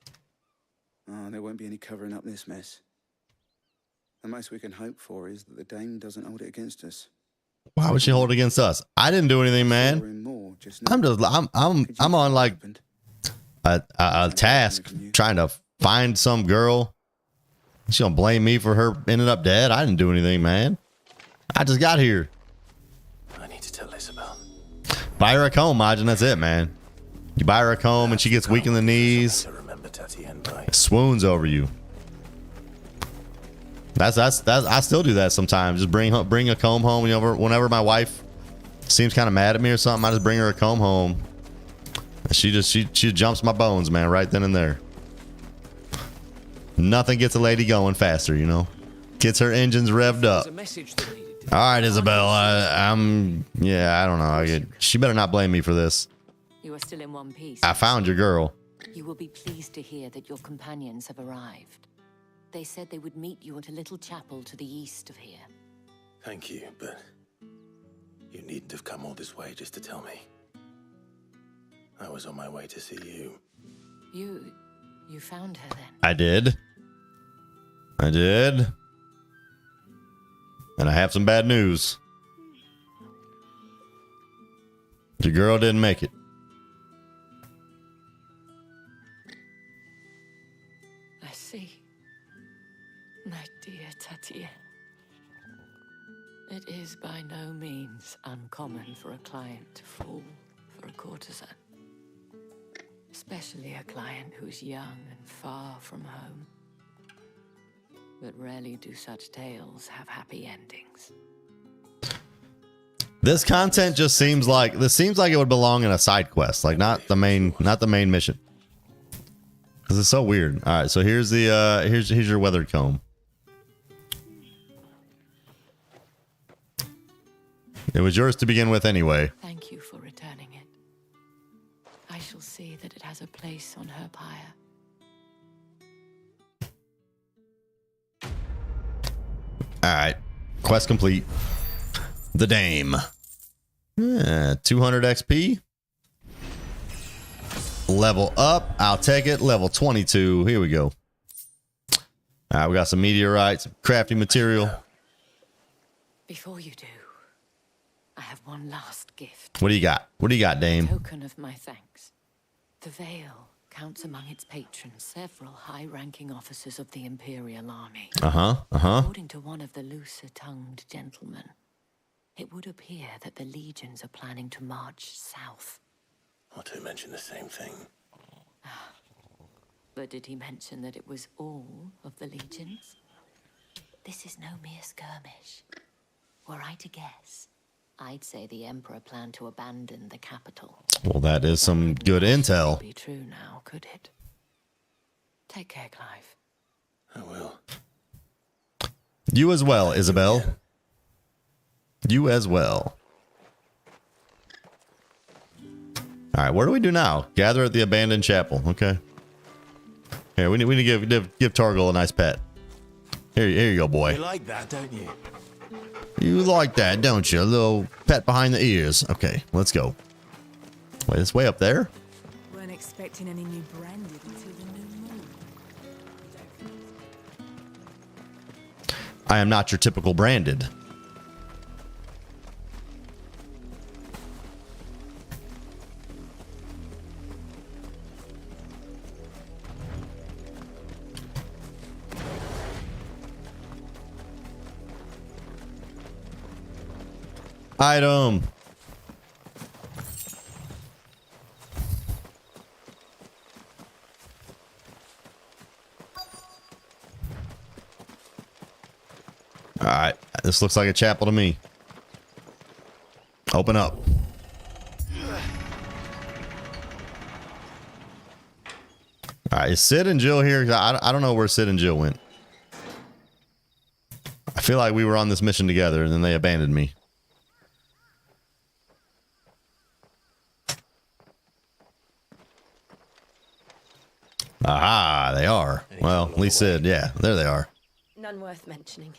Oh, there won't be any covering up this mess. The most we can hope for is that the dame doesn't hold it against us. Why would she hold it against us? I didn't do anything, man. I'm on like a task trying to find some girl. She gonna blame me for her ending up dead? I didn't do anything, man. I just got here. I need to tell Isabel. Buy her a comb, Majin. That's it, man. You buy her a comb and she gets weak in the knees. Swoons over you. That's I still do that sometimes. Just bring a comb home. You know, whenever my wife seems kind of mad at me or something, I just bring her a comb home. And she jumps my bones, man, right then and there. Nothing gets a lady going faster, you know. Gets her engines revved up. All right, Isabel. I don't know. She better not blame me for this. You are still in one piece. I found your girl. You will be pleased to hear that your companions have arrived. They said they would meet you at a little chapel to the east of here. Thank you, but You needn't have come all this way just to tell me. I was on my way to see you. You found her then? I did. And I have some bad news. Your girl didn't make it. I see. My dear Tatiana. It is by no means uncommon for a client to fall for a courtesan. Especially a client who's young and far from home. But rarely do such tales have happy endings. This content just seems like it would belong in a side quest, like not the main mission. This is so weird. All right, so here's the here's your weathered comb. It was yours to begin with anyway. Thank you for returning it. I shall see that it has a place on her pyre. All right, quest complete. The Dame. 200 XP. Level up. I'll take it. Level 22. Here we go. All right, we got some meteorites, some crafting material. Before you do, I have one last gift. What do you got? What do you got, Dame? A token of my thanks. The Vale counts among its patrons several high-ranking officers of the Imperial Army. According to one of the looser-tongued gentlemen, it would appear that the legions are planning to march south. Or to mention the same thing. But did he mention that it was all of the legions? This is no mere skirmish. Were I to guess, I'd say the Emperor planned to abandon the capital. Well, that is some good intel. Be true now, could it? Take care, Clive. I will. You as well, Isabel. You as well. All right, what do we do now? Gather at the abandoned chapel. Okay. Here, we need to give Targle a nice pet. Here you go, boy. You like that, don't you? You like that, don't you? A little pet behind the ears. Okay, let's go. Wait, it's way up there? Weren't expecting any new branded until the new moon. I am not your typical branded. Item. All right, this looks like a chapel to me. Open up. All right, is Sid and Jill here? I don't know where Sid and Jill went. I feel like we were on this mission together and then they abandoned me. Aha, they are. Well, at least Sid, yeah, there they are. None worth mentioning.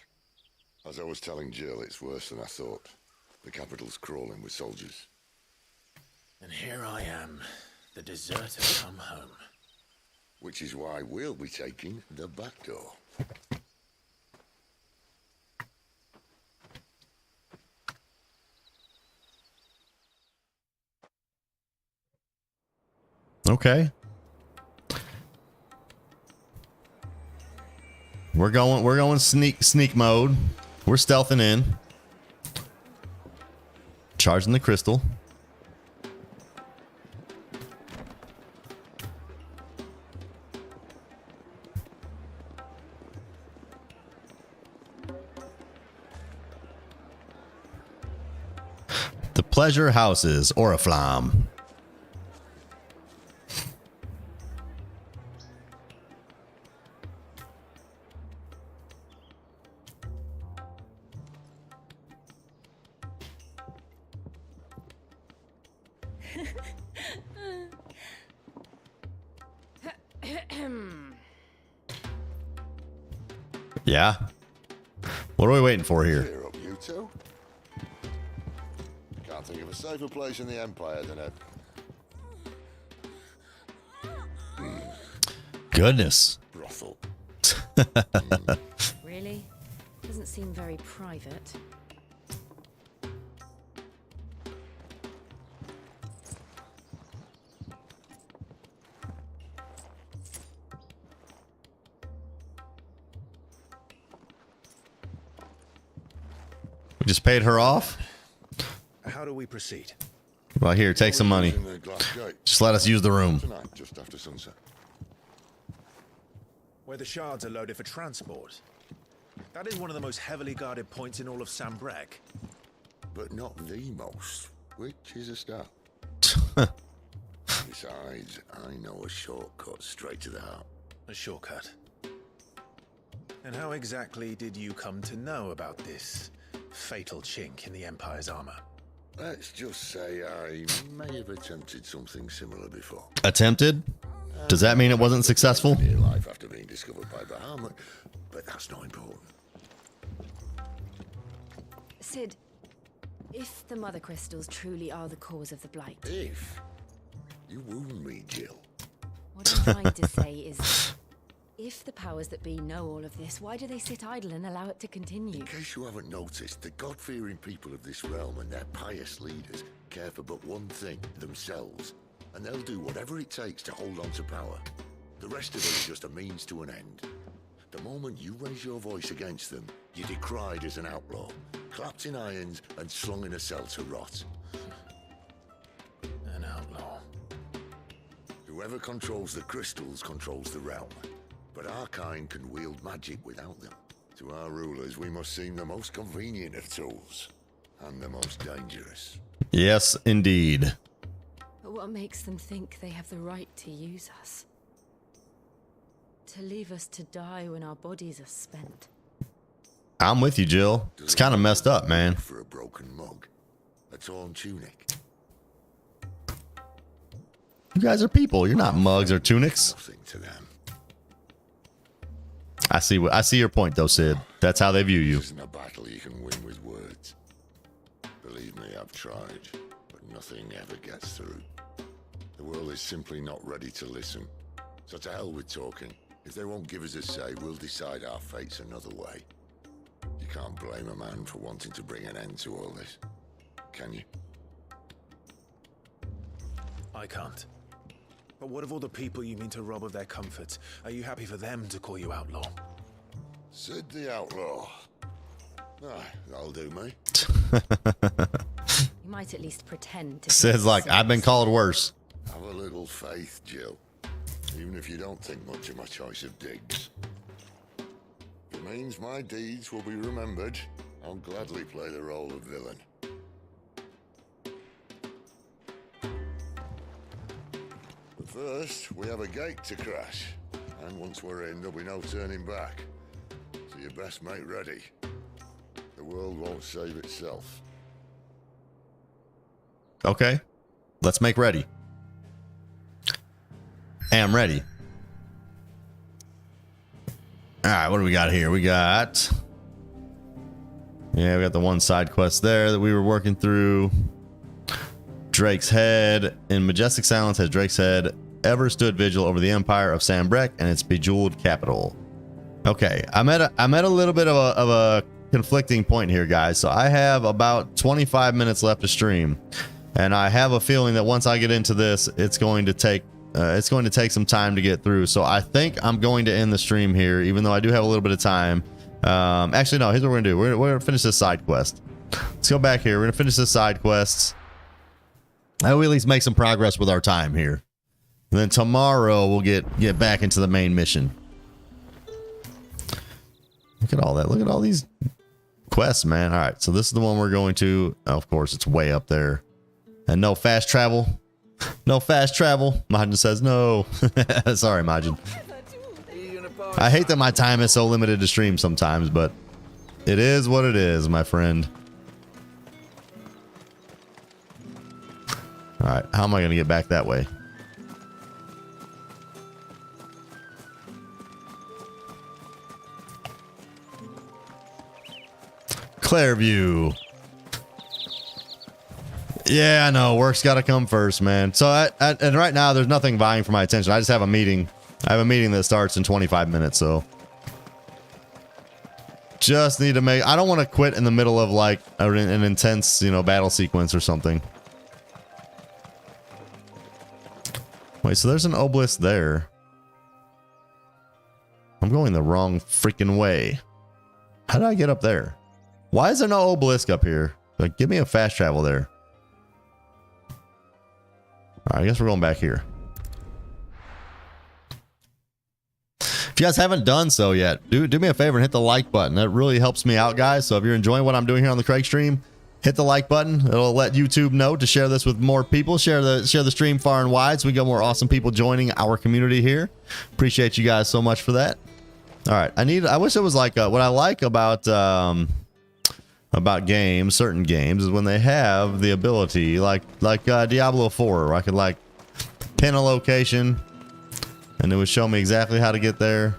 As I was telling Jill, it's worse than I thought. The capital's crawling with soldiers. And here I am, the deserter come home. Which is why we'll be taking the back door. Okay. We're going sneak mode. We're stealthing in. Charging the crystal. The Pleasure Houses, Oriflamme. Yeah. What are we waiting for here? Cheer up, you two. can't think of a safer place in the Empire than a... Goodness. brothel. Really? Doesn't seem very private. We just paid her off? How do we proceed? Well, here, take some money. Just let us use the room. Tonight, just after sunset. Where the shards are loaded for transport. That is one of the most heavily guarded points in all of Sambrek. But not the most, which is a start. Besides, I know a shortcut straight to the heart. A shortcut. And how exactly did you come to know about this fatal chink in the Empire's armor? Let's just say I may have attempted something similar before. Attempted? Does that mean it wasn't successful? Life after being discovered by Bahamut, but that's not important. Sid, if the Mother Crystals truly are the cause of the Blight... If? You wound me, Jill. What I'm trying to say is, if the powers that be know all of this, why do they sit idle and allow it to continue? In case you haven't noticed, the God-fearing people of this realm and their pious leaders care for but one thing, themselves. And they'll do whatever it takes to hold on to power. The rest of it is just a means to an end. The moment you raise your voice against them, you're decried as an outlaw, clapped in irons and slung in a cell to rot. An outlaw. Whoever controls the crystals controls the realm. But our kind can wield magic without them. To our rulers, we must seem the most convenient of tools. And the most dangerous. Yes, indeed. But what makes them think they have the right to use us? To leave us to die when our bodies are spent. I'm with you, Jill. It's kind of messed up, man. For a broken mug. A torn tunic. You guys are people. You're not mugs or tunics. Nothing to them. I see your point, though, Sid. That's how they view you. This isn't a battle you can win with words. Believe me, I've tried, but nothing ever gets through. The world is simply not ready to listen. So to hell with talking. If they won't give us a say, we'll decide our fates another way. You can't blame a man for wanting to bring an end to all this, can you? I can't. But what of all the people you mean to rob of their comforts? Are you happy for them to call you outlaw? Sid the Outlaw. Ah, that'll do me. You might at least pretend to. Sid's like, I've been called worse. Have a little faith, Jill. Even if you don't think much of my choice of digs. If it means my deeds will be remembered, I'll gladly play the role of villain. But first, we have a gate to crash. And once we're in, there'll be no turning back. So you best make ready. The world won't save itself. Okay. Let's make ready. Hey, I'm ready. All right, what do we got here? We got the one side quest there that we were working through. Drake's Head. In majestic silence has Drake's Head ever stood vigil over the empire of Sambrek and its bejeweled capital. Okay, I'm at a little bit of a conflicting point here, guys. So I have about 25 minutes left to stream, and I have a feeling that once I get into this, it's going to take some time to get through. So I think I'm going to end the stream here, even though I do have a little bit of time. Actually, no, here's what we're gonna do. We're gonna finish this side quest. Let's go back here. We're gonna finish this side quest. I will at least make some progress with our time here. And then tomorrow we'll get back into the main mission. Look at all that. Look at all these quests, man. All right, so this is the one we're going to. Of course, it's way up there. And no fast travel. No fast travel. Majin says no. Sorry, Majin. I hate that my time is so limited to stream sometimes, but it is what it is, my friend. All right, how am I going to get back that way? Clairview. Yeah, I know. Work's got to come first, man. So, and right now, there's nothing vying for my attention. I just have a meeting. I have a meeting that starts in 25 minutes, so. Just need to make... I don't want to quit in the middle of, like, an intense, you know, battle sequence or something. Wait, so there's an obelisk there. I'm going the wrong freaking way. How did I get up there? Why is there no obelisk up here? Like, give me a fast travel there. All right, I guess we're going back here. If you guys haven't done so yet, do me a favor and hit the like button. That really helps me out, guys. So if you're enjoying what I'm doing here on the Craig stream, hit the like button. It'll let YouTube know to share this with more people. Share the stream far and wide so we got more awesome people joining our community here. Appreciate you guys so much for that. All right, I wish it was like what I like about games, certain games, is when they have the ability, like Diablo 4, where I could like pin a location and it would show me exactly how to get there.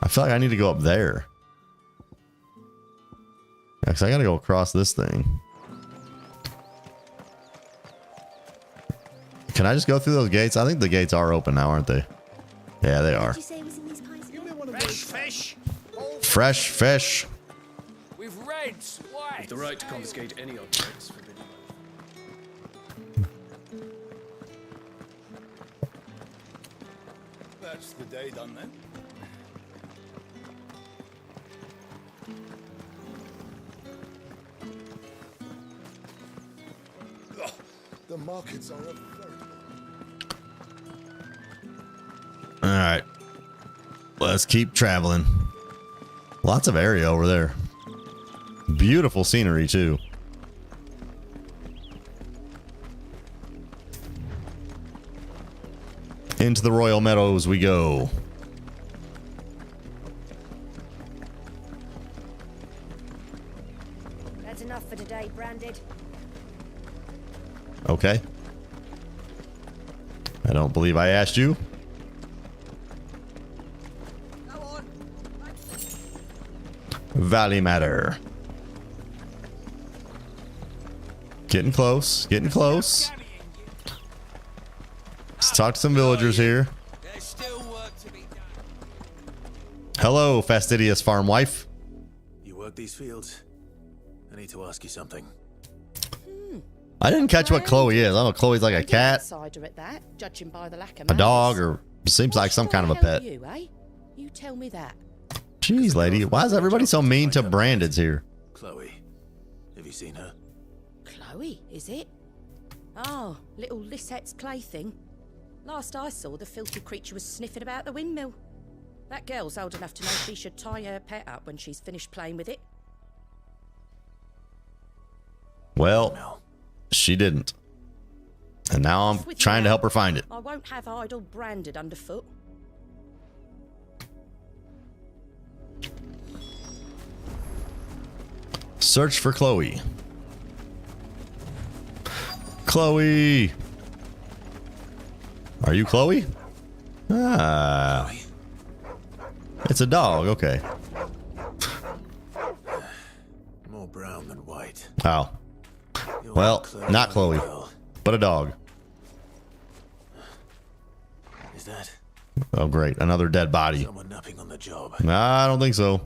I feel like I need to go up there. Yeah, because I got to go across this thing. Can I just go through those gates? I think the gates are open now, aren't they? Yeah, they are. Fresh fish. Fresh fish. With reds, white. With the right to confiscate any objects forbidden. That's the day done then. Oh, the markets are a very... All right. Let's keep traveling. Lots of area over there. Beautiful scenery, too. Into the Royal Meadows we go. That's enough for today, Branded. Okay. I don't believe I asked you. Valley Matter. Getting close. Getting close. Let's talk to some villagers here. Hello, fastidious farm wife. You work these fields? I need to ask you something. I didn't catch what Chloe is. I don't know. Chloe's like a cat, Outsider at that, judging by the lack of a dog, or seems like some kind of a pet. You, eh? You tell me that. Jeez, lady. Why is everybody so mean to Brandeds here? Chloe, have you seen her? Chloe, is it? Oh, little Lissette's plaything. Last I saw, the filthy creature was sniffing about the windmill. That girl's old enough to know she should tie her pet up when she's finished playing with it. Well, she didn't. And now I'm trying to help her find it. I won't have idle Branded underfoot. Search for Chloe. Chloe! Are you Chloe? Ah. It's a dog, okay. More brown than white. Oh. Well, not Chloe, but a dog. Is that? Oh, great. Another dead body. Someone napping on the job. Nah, I don't think so.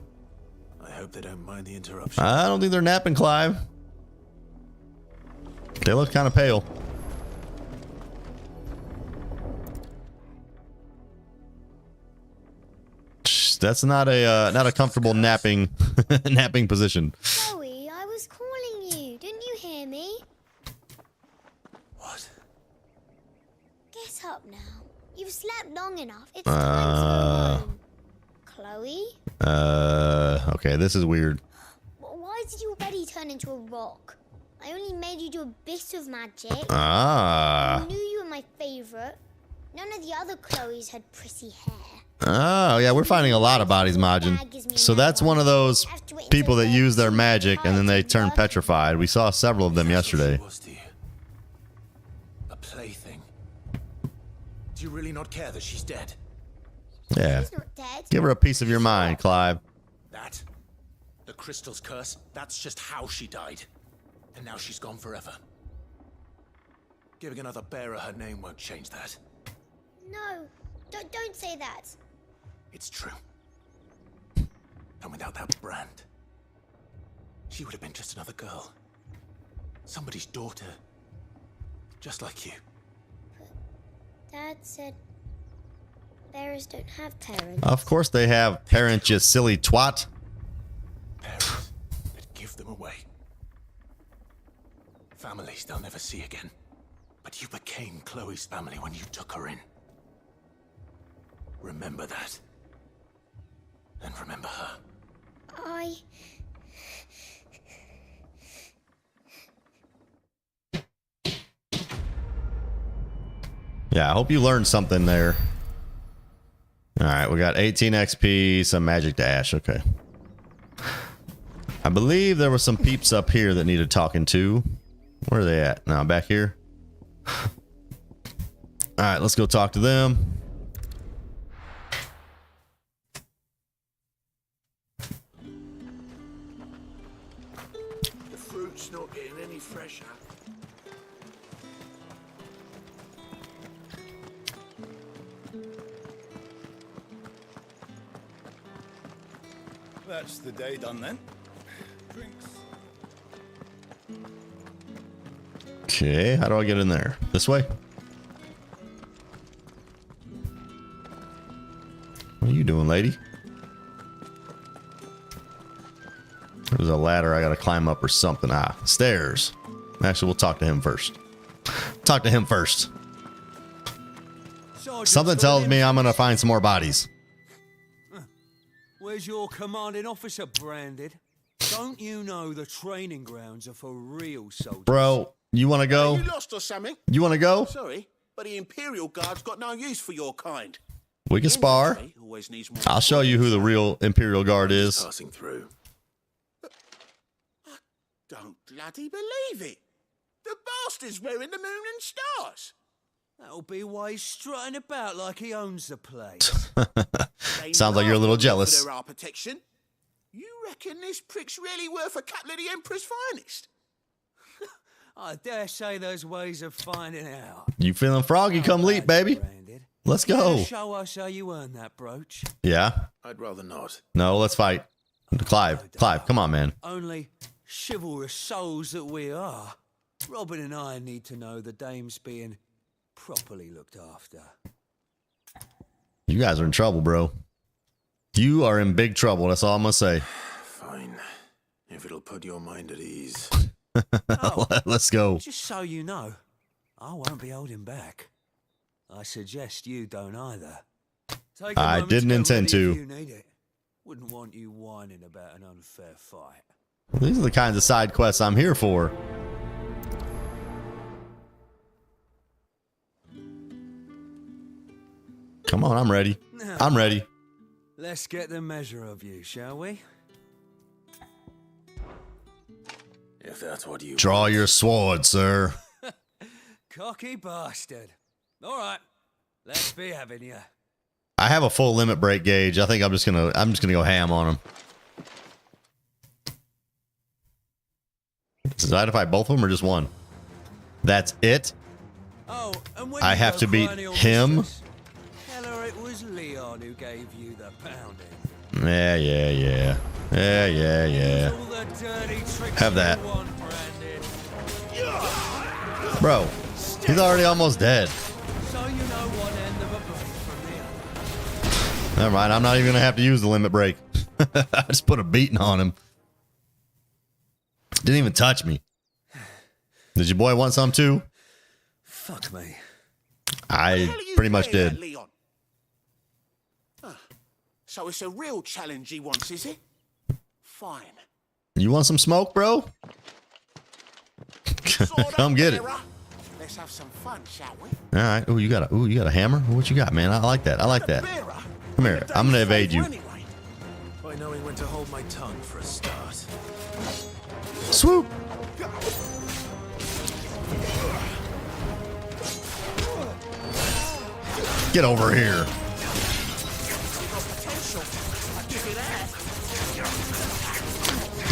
I hope they don't mind the interruption. I don't think they're napping, Clive. They look kind of pale. That's not a comfortable napping napping position. Chloe, I was calling you. Didn't you hear me? What? Get up now. You've slept long enough. It's time to go home. Chloe? Okay, this is weird. Why did you already turn into a rock? I only made you do a bit of magic. Ah. I knew you were my favorite. None of the other Chloes had pretty hair. Oh, yeah, we're finding a lot of bodies, Majin. So that's one of those people that use their magic and then they turn petrified. We saw several of them yesterday. A plaything. Do you really not care that she's dead? Yeah. Give her a piece of your mind, Clive. That? The crystal's curse? That's just how she died. And now she's gone forever. Giving another bearer her name won't change that. No, don't say that. It's true. And without that brand, she would have been just another girl. Somebody's daughter. Just like you. Dad said bearers don't have parents. Of course they have parents, you silly twat. Parents that give them away. Families they'll never see again. But you became Chloe's family when you took her in. Remember that. And remember her. Yeah, I hope you learned something there. All right, we got 18 XP, some magic dash. Okay. I believe there were some peeps up here that needed talking to. Where are they at? Now, back here. All right, let's go talk to them. The fruit's not getting any fresher. That's the day done then. Drinks. Okay, how do I get in there? This way? What are you doing, lady? There's a ladder I gotta climb up or something. Ah, stairs. Actually, we'll talk to him first. Talk to him first. Something tells me I'm gonna find some more bodies. Where's your commanding officer branded? Don't you know the training grounds are for real soldiers? Bro, you wanna go? You lost or something? You wanna go? Sorry, but the Imperial Guard's got no use for your kind. We can spar. I'll show you who the real Imperial Guard is. Passing through. Don't bloody believe it. The bastard's wearing the moon and stars. That'll be why he's strutting about like he owns the place. Sounds like you're a little jealous. For our protection. You reckon this prick's really worth a couple of the Emperor's finest? I dare say there's ways of finding out. You feeling froggy? Come leap, baby. Let's go. Show us how you earned that brooch. Yeah. I'd rather not. No, let's fight. Clive, come on, man. Only chivalrous souls that we are. Robin and I need to know the dame's being properly looked after. You guys are in trouble, bro. You are in big trouble. That's all I'm gonna say. Fine. If it'll put your mind at ease. Let's go. Just so you know, I won't be holding back. I suggest you don't either. Take a I moment didn't get intend ready to. if you need it. Wouldn't want you whining about an unfair fight. These are the kinds of side quests I'm here for. Come on, I'm ready. I'm ready. Let's get the measure of you, shall we? If that's what you Draw your sword, sir. Cocky bastard. All right, let's be having you. I have a full limit break gauge. I think I'm just gonna go ham on him. Does I fight both of them or just one? That's it. Oh, and when I you have go to beat crying your him. mistress, tell her it was Leon who gave you the pounding. Yeah. All the dirty tricks Have that. you want, Brandon. Bro, he's already almost dead. So you know one end of a blade from the other. Never mind. I'm not even gonna have to use the limit break. I just put a beating on him. Didn't even touch me. Did your boy want some too? Fuck me. I pretty much did. Leon? So it's a real challenge he wants, is it? Fine. You want some smoke, bro? Come get it. All Let's have some fun, shall we? right. Oh, you got a hammer? What you got, man? I like that. I like that. Come here. I'm gonna evade you. By knowing when to hold my tongue for a start. Swoop. Get over here.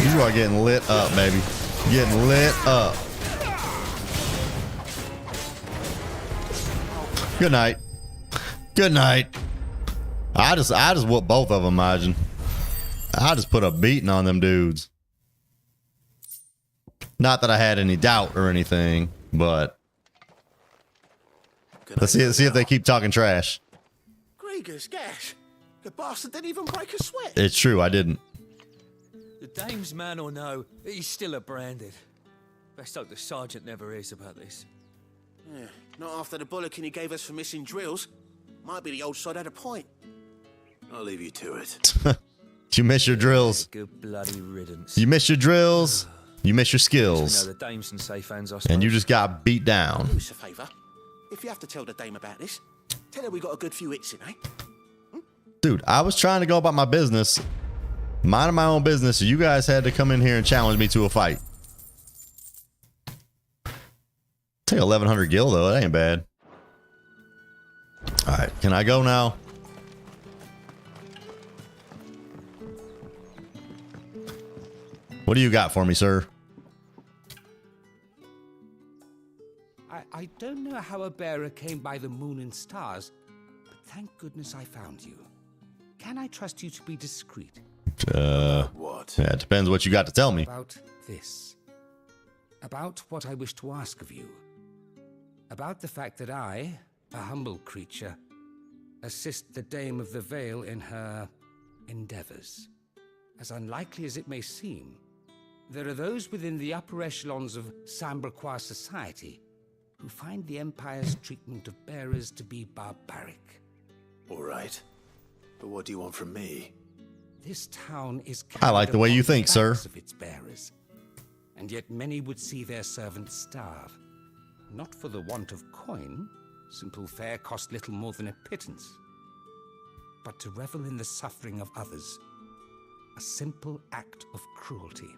You are getting lit up, baby. Getting lit up. Good night. Good night. I just whooped both of them, Majin. I just put a beating on them dudes. Not that I had any doubt or anything, but let's see if they keep talking trash. Gregor's gash. The bastard didn't even break a sweat. It's true, I didn't. The dame's man or no, he's still a branded. Best hope the sergeant never hears about this. Yeah, not after the bollocking he gave us for missing drills. Might be the old sod had a point. I'll leave you to it. You miss your drills. Good bloody riddance. You miss your drills. You miss your skills. You know the dame's and safe hands, I And you suppose. just got beat down. Do us a favour. If you have to tell the dame about this, tell her we got a good few hits in, eh? Dude, I was trying to go about my business, minding my own business, so you guys had to come in here and challenge me to a fight. Take 1100 gil though, that ain't bad. All right, can I go now? What do you got for me, sir? I don't know how a bearer came by the moon and stars, but thank goodness I found you. Can I trust you to be discreet? What? Yeah, it depends what you got to tell me. About this. About what I wish to ask of you. About the fact that I, a humble creature, assist the Dame of the Vale in her endeavors. As unlikely as it may seem, there are those within the upper echelons of Samberquois society who find the Empire's treatment of bearers to be barbaric. All right. But what do you want from me? This town is I like the way you think, sir. of its bearers, and yet many would see their servants starve. Not for the want of coin, simple fare cost little more than a pittance, but to revel in the suffering of others, a simple act of cruelty.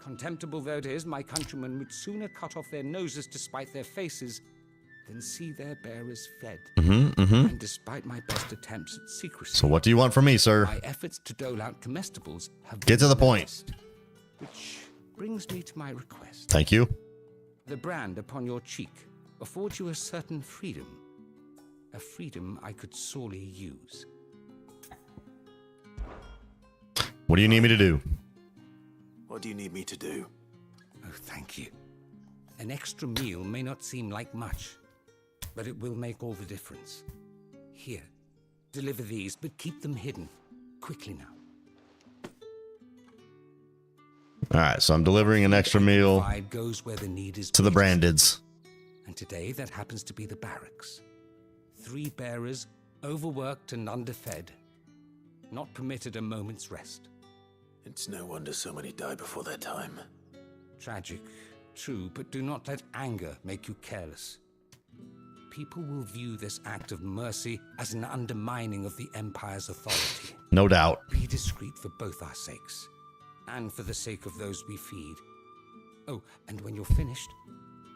Contemptible though it is, my countrymen would sooner cut off their noses to spite their faces than see their bearers fed. And despite my best attempts at secrecy, So what do you want from me, sir? my efforts to dole out comestibles have Get to been the point. noticed, which brings me to my request. Thank you. The brand upon your cheek affords you a certain freedom, a freedom I could sorely use. What do you need me to do? What do you need me to do? Oh, thank you. An extra meal may not seem like much, but it will make all the difference. Here, deliver these, but keep them hidden. Quickly now. All right, so I'm delivering an extra meal Pride goes where the need is to the greatest. Brandeds. And today that happens to be the barracks. 3 bearers, overworked and underfed, not permitted a moment's rest. It's no wonder so many die before their time. Tragic, true, but do not let anger make you careless. People will view this act of mercy as an undermining of the Empire's authority. No doubt. Be discreet for both our sakes, and for the sake of those we feed. Oh, and when you're finished,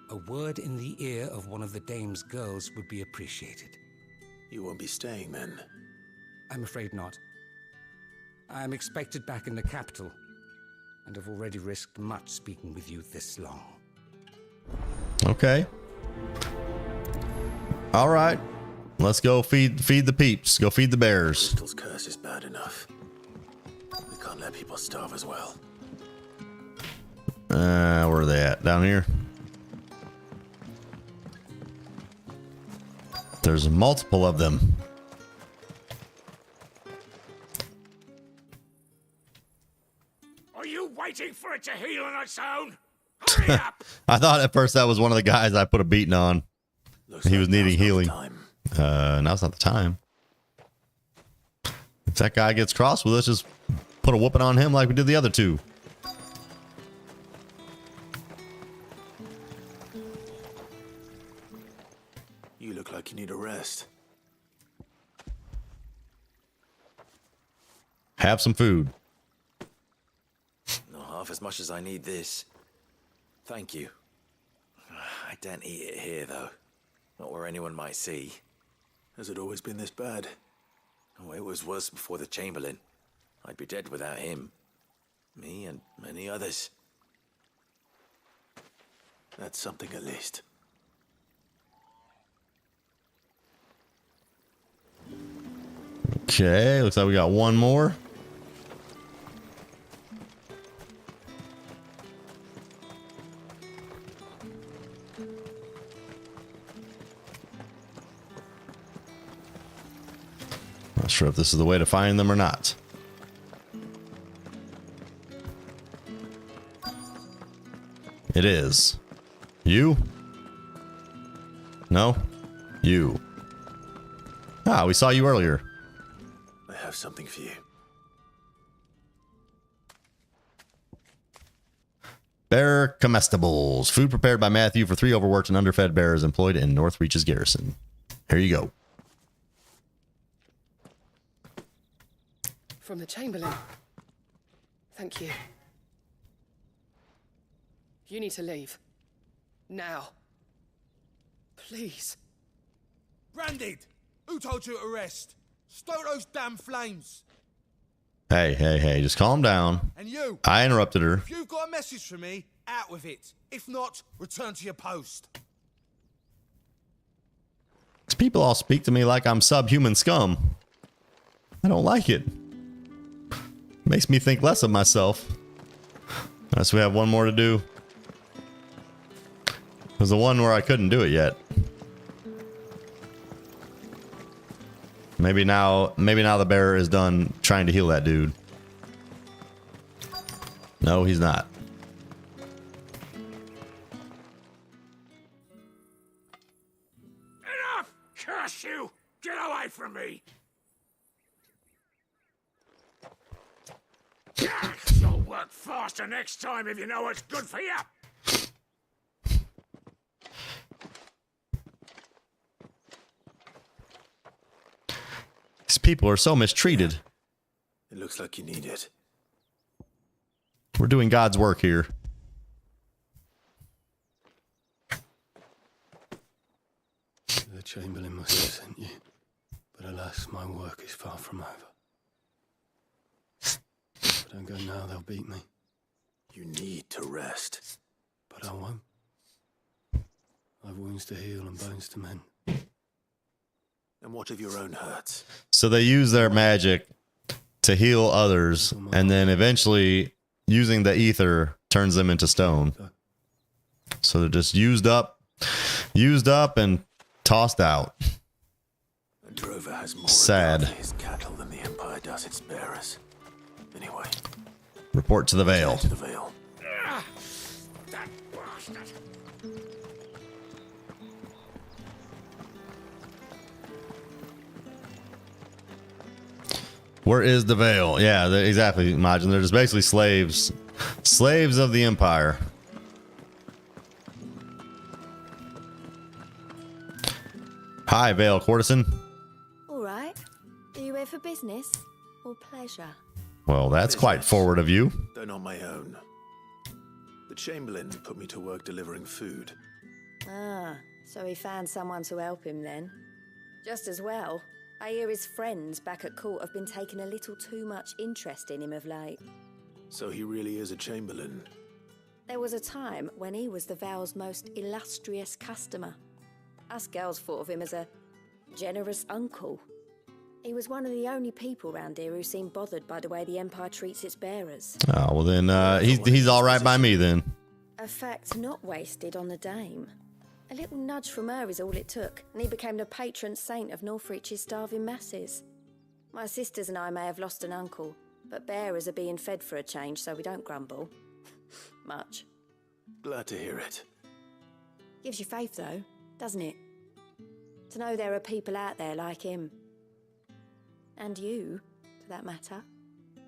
a word in the ear of one of the Dame's girls would be appreciated. You won't be staying then? I'm afraid not. I'm expected back in the capital, and have already risked much speaking with you this long. Okay. All right. Let's go feed the peeps. Go feed the bears. Crystal's curse is bad enough. We can't let people starve as well. Where are they at? Down here? There's multiple of them. Are you waiting for it to heal on its own? Hurry up! I thought at first that was one of the guys I put a beating on. He was needing healing. Now's not the time. If that guy gets cross with us, just put a whooping on him like we did the other two. You look like you need a rest. Have some food. Not half as much as I need this. Thank you. I daren't eat it here, though. Not where anyone might see. Has it always been this bad? Oh, it was worse before the Chamberlain. I'd be dead without him. Me and many others. That's something at least. Okay, looks like we got one more. Not sure if this is the way to find them or not. It is. You? No? You. Ah, we saw you earlier. I have something for you. Bear comestibles. Food prepared by Matthew for 3 overworked and underfed bears employed in Northreach's garrison. Here you go. From the Chamberlain. Thank you. You need to leave. Now. Please. Branded! Who told you to rest? Stoke those damn flames! Hey, just calm down. And you! I interrupted her. If you've got a message for me, out with it. If not, return to your post. These people all speak to me like I'm subhuman scum. I don't like it. Makes me think less of myself. Unless we have one more to do. There's the one where I couldn't do it yet. Maybe now the bearer is done trying to heal that dude. No, he's not. Enough! Curse you! Get away from me! You'll work faster next time if you know what's good for you! These people are so mistreated. It looks like you need it. We're doing God's work here. The Chamberlain must have sent you, but alas, my work is far from over. If I don't go now, they'll beat me. You need to rest. But I won't. I've wounds to heal and bones to mend. And what of your own hurts? So they use their magic to heal others, and then eventually using the ether turns them into stone. So they're just used up and tossed out. A drover has more sad. regard for his cattle than the Empire does its bearers. Anyway. Report to the Vale. To the Vale. That bastard! Where is the Vale? Yeah, exactly, Majin. They're just basically slaves. Slaves of the Empire. Hi, Vale courtesan. All right. Are you here for business or pleasure? Well, that's quite forward of you. Though not my own. The Chamberlain put me to work delivering food. Ah, so he found someone to help him then. Just as well. I hear his friends back at court have been taking a little too much interest in him of late. So he really is a Chamberlain. There was a time when he was the Vale's most illustrious customer. Us girls thought of him as a generous uncle. He was one of the only people round here who seemed bothered by the way the Empire treats its bearers. Oh, well then, he's all right by me then. A fact not wasted on the dame. A little nudge from her is all it took, and he became the patron saint of Northreach's starving masses. My sisters and I may have lost an uncle, but bearers are being fed for a change, so we don't grumble. Much. Glad to hear it. Gives you faith, though, doesn't it? To know there are people out there like him. And you, for that matter.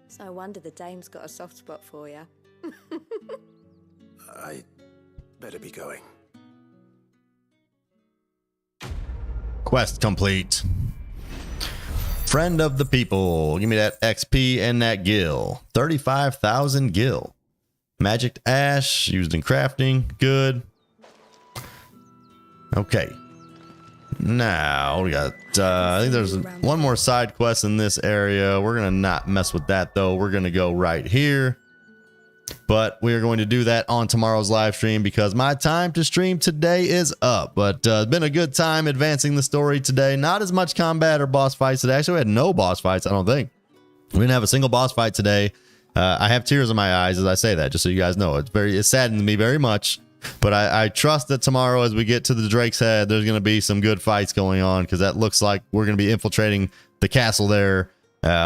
It's no wonder the dame's got a soft spot for you. I better be going. Quest complete. Friend of the people. Give me that XP and that gil. 35,000 gil. Magic ash used in crafting. Good. Okay. Now we got I think there's one more side quest in this area. We're gonna not mess with that though. We're gonna go right here. but we are going to do that on tomorrow's live stream because my time to stream today is up. But it's been a good time advancing the story today. Not as much combat or boss fights today. Actually, we had no boss fights, I don't think. We didn't have a single boss fight today. I have tears in my eyes as I say that, just so you guys know. It saddened me very much. But I trust that tomorrow, as we get to the Drake's Head, there's going to be some good fights going on, because that looks like we're going to be infiltrating the castle there,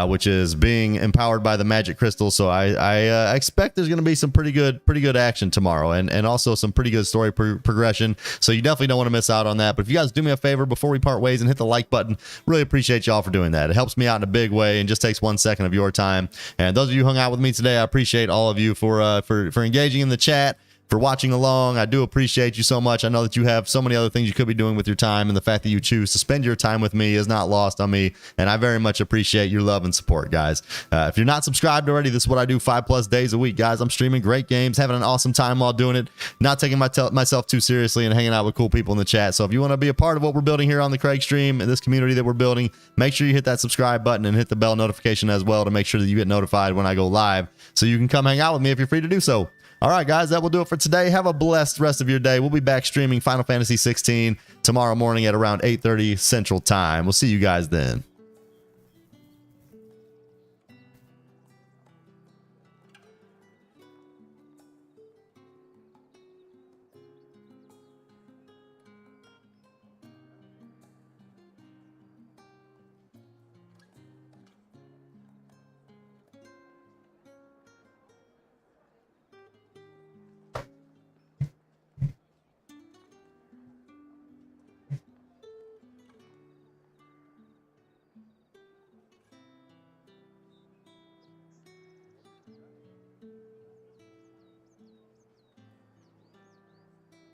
which is being empowered by the magic crystal. So I expect there's going to be some pretty good action tomorrow, and also some pretty good story progression. So you definitely don't want to miss out on that. But if you guys do me a favor before we part ways and hit the like button, really appreciate y'all for doing that. It helps me out in a big way and just takes 1 second of your time. And those of you who hung out with me today, I appreciate all of you for engaging in the chat, for watching along. I do appreciate you so much. I know that you have so many other things you could be doing with your time, and the fact that you choose to spend your time with me is not lost on me, and I very much appreciate your love and support, guys. If you're not subscribed already, this is what I do 5+ days a week, guys. I'm streaming great games, having an awesome time while doing it, not taking myself too seriously, and hanging out with cool people in the chat. So if you want to be a part of what we're building here on the Craig stream and this community that we're building, make sure you hit that subscribe button and hit the bell notification as well to make sure that you get notified when I go live, so you can come hang out with me if you're free to do so. All right, guys, that will do it for today. Have a blessed rest of your day. We'll be back streaming Final Fantasy XVI tomorrow morning at around 8:30 Central Time. We'll see you guys then.